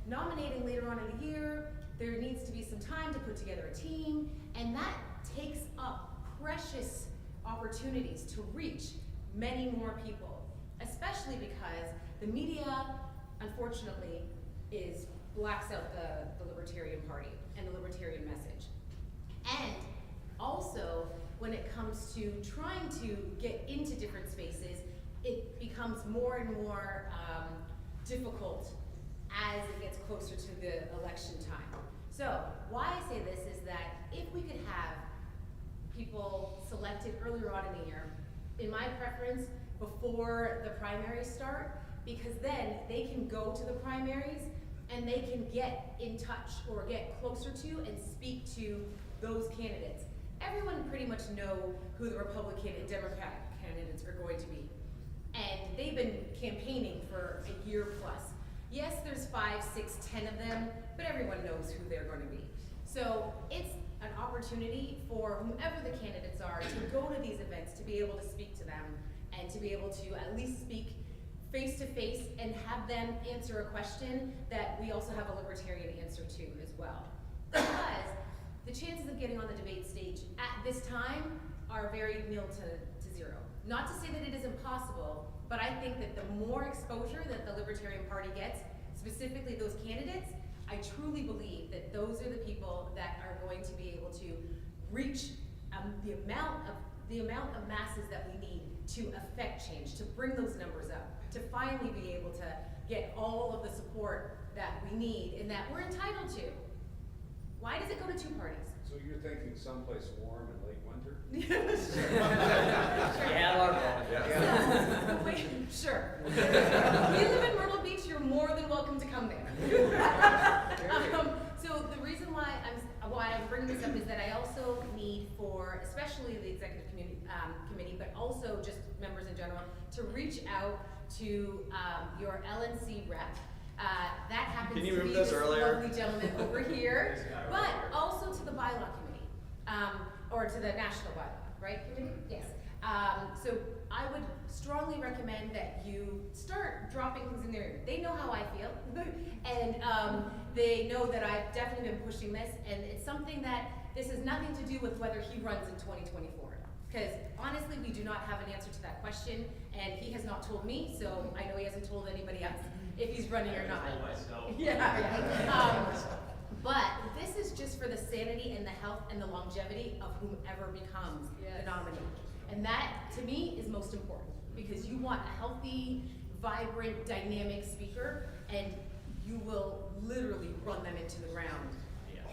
nominating later on in the year, there needs to be some time to put together a team, and that takes up precious opportunities to reach many more people, especially because the media, unfortunately, blacks out the Libertarian Party and the Libertarian message. And also, when it comes to trying to get into different spaces, it becomes more and more difficult as it gets closer to the election time. So, why I say this is that if we could have people selected earlier on in the year, in my preference, before the primaries start, because then they can go to the primaries and they can get in touch or get closer to and speak to those candidates. Everyone pretty much know who the Republican and Democratic candidates are going to be. And they've been campaigning for a year plus. Yes, there's 5, 6, 10 of them, but everyone knows who they're going to be. So it's an opportunity for whomever the candidates are to go to these events, to be able to speak to them, and to be able to at least speak face to face and have them answer a question that we also have a libertarian answer to as well. Because the chances of getting on the debate stage at this time are very nil to zero. Not to say that it is impossible, but I think that the more exposure that the Libertarian Party gets, specifically those candidates, I truly believe that those are the people that are going to be able to reach the amount of masses that we need to affect change, to bring those numbers up, to finally be able to get all of the support that we need and that we're entitled to. Why does it go to 2 parties? So you're thinking someplace warm in late winter? Yeah, Sure. If you live in Myrtle Beach, you're more than welcome to come there. So the reason why I'm bringing this up is that I also need for, especially the executive committee, but also just members in general, to reach out to your LNC rep. That happens Can you to move be this this earlier? lovely gentleman over here, but also to the bylaw committee, or to the national bylaw, right, committee? Yes. So I would strongly recommend that you start dropping things in there. They know how I feel, and they know that I've definitely been pushing this, and it's something that this has nothing to do with whether he runs in 2024. Because honestly, we do not have an answer to that question, and he has not told me, so I know he hasn't told anybody else if he's running or not. Yeah. But this is just for the sanity and the health and the longevity of whomever becomes the nominee. And that, to me, is most important, because you want a healthy, vibrant, dynamic speaker, and you will literally run them into the ground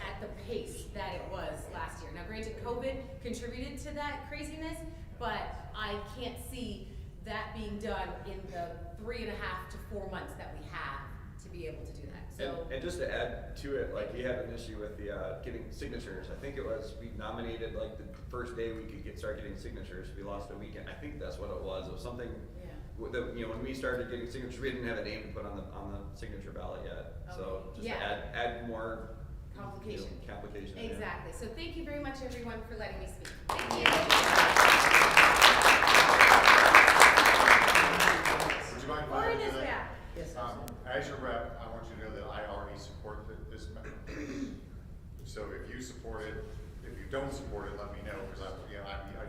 at the pace that it was last year. Now granted, COVID contributed to that craziness, but I can't see that being done in the 3.5 to 4 months that we have to be able to do that. So, and just to add to it, like we had an issue with the getting signatures. I think it was, we nominated like the first day we could start getting signatures. We lost a weekend. I think that's what it was. It was something that, when we started getting signatures, we didn't have a name to put on the signature ballot yet. Okay. So just to add more complication. Exactly. So thank you very much, everyone, for letting me speak. Thank you. Would you mind if I do that? Yes. As your rep, I want you to know that I already support this measure. So if you support it, if you don't support it, let me know, because I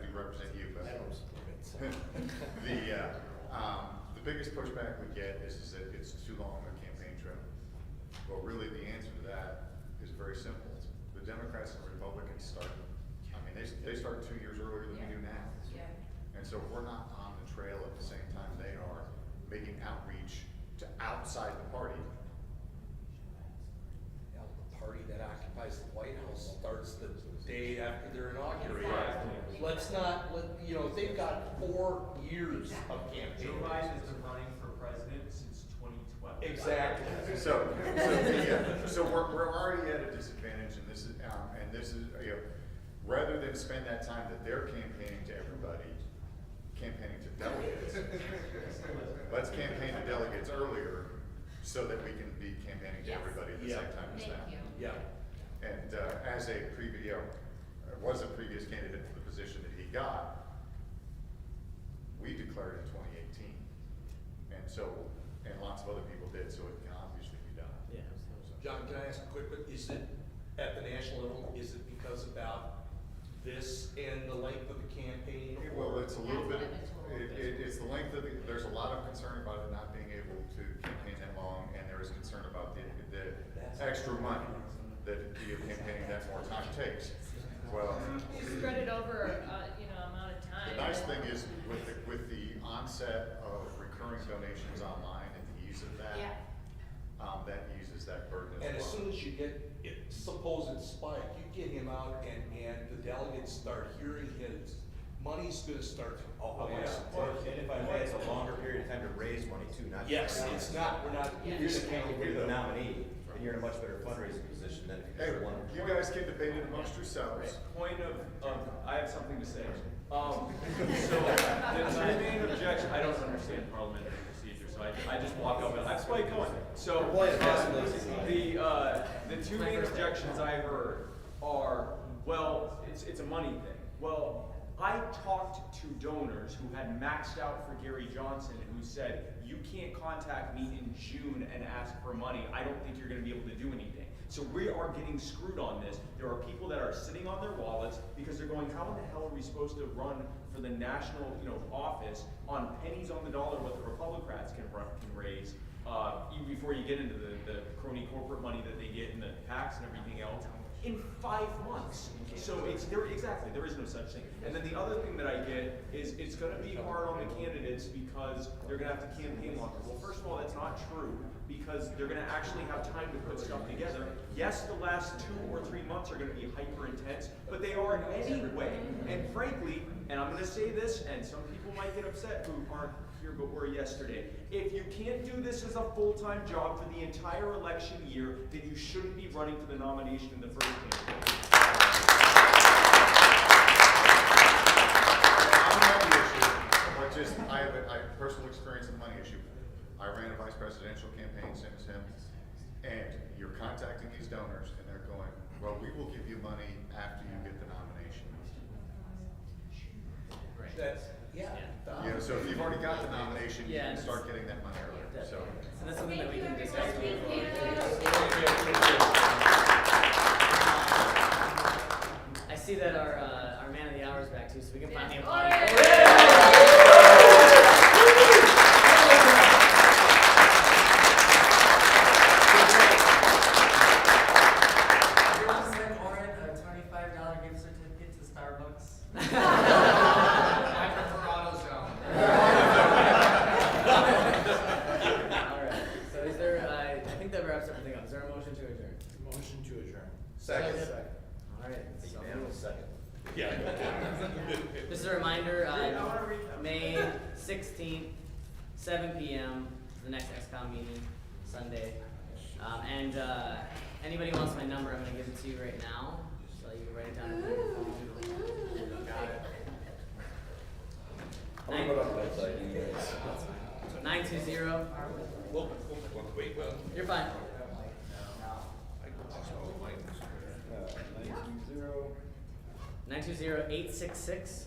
do represent you. But I don't support it. So. The biggest pushback we get is that it's too long a campaign trail. Well, really, the answer to that is very simple. The Democrats and Republicans start, they start 2 years earlier than we do now. Yeah. And so if we're not on the trail at the same time they are, making outreach to outside the party. The party that occupies the White House starts the let's not, you know, they've got 4 years of campaign. Joe Biden has been running for president since 2012. Exactly. So we're already at a disadvantage, and this is, you know, rather than spend that time that they're campaigning to everybody, campaigning to delegates, let's campaign to delegates earlier so that we can be campaigning to everybody at the same time as them. Yeah. And as a previous, was a previous candidate for the position that he got, we declared in 2018, and lots of other people did, so it can obviously be done. Yeah. John, can I ask a quick, is it at the national level, is it because about this and the length of the campaign? Well, it's a little bit, That's what I meant to it's the length of there's a lot of concern about it not being able to campaign that long, and there is concern about the extra money that campaigning that more time takes. Well, You spread it over, you know, amount of time. the nice thing is with the onset of recurring donations online and the ease of that, that eases that burden And as as well. soon as you get it, supposed spike, you get him out and the delegates start hearing his, money's gonna start to, Oh, yeah. And if I may, it's a longer period of time to raise money too, not. Yes, it's not, we're not. If you're the nominee, then you're in a much better fundraising position than if Hey, you're one. you guys can debate it amongst yourselves. Point of, I have something to say. So, the main objection, I don't understand parliamentary procedure, so I just walk up and, I'm Spike Cohen. So, the two main objections I heard are, well, it's a money thing. Well, I talked to donors who had maxed out for Gary Johnson who said, you can't contact me in June and ask for money. I don't think you're gonna be able to do anything. So we are getting screwed on this. There are people that are sitting on their wallets because they're going, how in the hell are we supposed to run for the national, office on pennies on the dollar what the Republicans can raise, even before you get into the crony corporate money that they get in the tax and everything else, in 5 months. So there is no such thing. And then the other thing that I get is it's gonna be hard on the candidates because they're gonna have to campaign longer. Well, first of all, that's not true because they're gonna actually have time to put stuff together. Yes, the last 2 or 3 months are gonna be hyper intense, but they are anyway. And frankly, and I'm gonna say this, and some people might get upset who aren't here but were yesterday. If you can't do this as a full-time job for the entire election year, then you shouldn't be running for the nomination in the first campaign. I have personal experience in the money issue. I ran a vice presidential campaign, same as him, and you're contacting these donors and they're going, well, we will give you money after you get the nomination. Right. So if you've already got the nomination, you Yeah, can start getting that money earlier. So. And that's something that we can discuss. I see that our man of the hour is back too, so we can finally applaud. $25 gift certificate to Starbucks. I prefer AutoZone. Alright, so is there, I think that wraps everything up. Is there a motion to adjourn? Motion to adjourn. Second. Alright. Second. Yeah. Just a reminder, May 16th, 7 p.m. the next Ex Com meeting, Sunday. And anybody wants my number, I'm going to give it to you right now. So you can write it down on your phone. Got it. I'm gonna go to the website, you guys. 920. Wait, You're fine. 920-866-8184.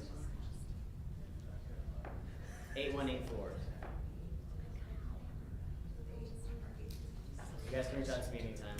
You guys can reach out to me anytime.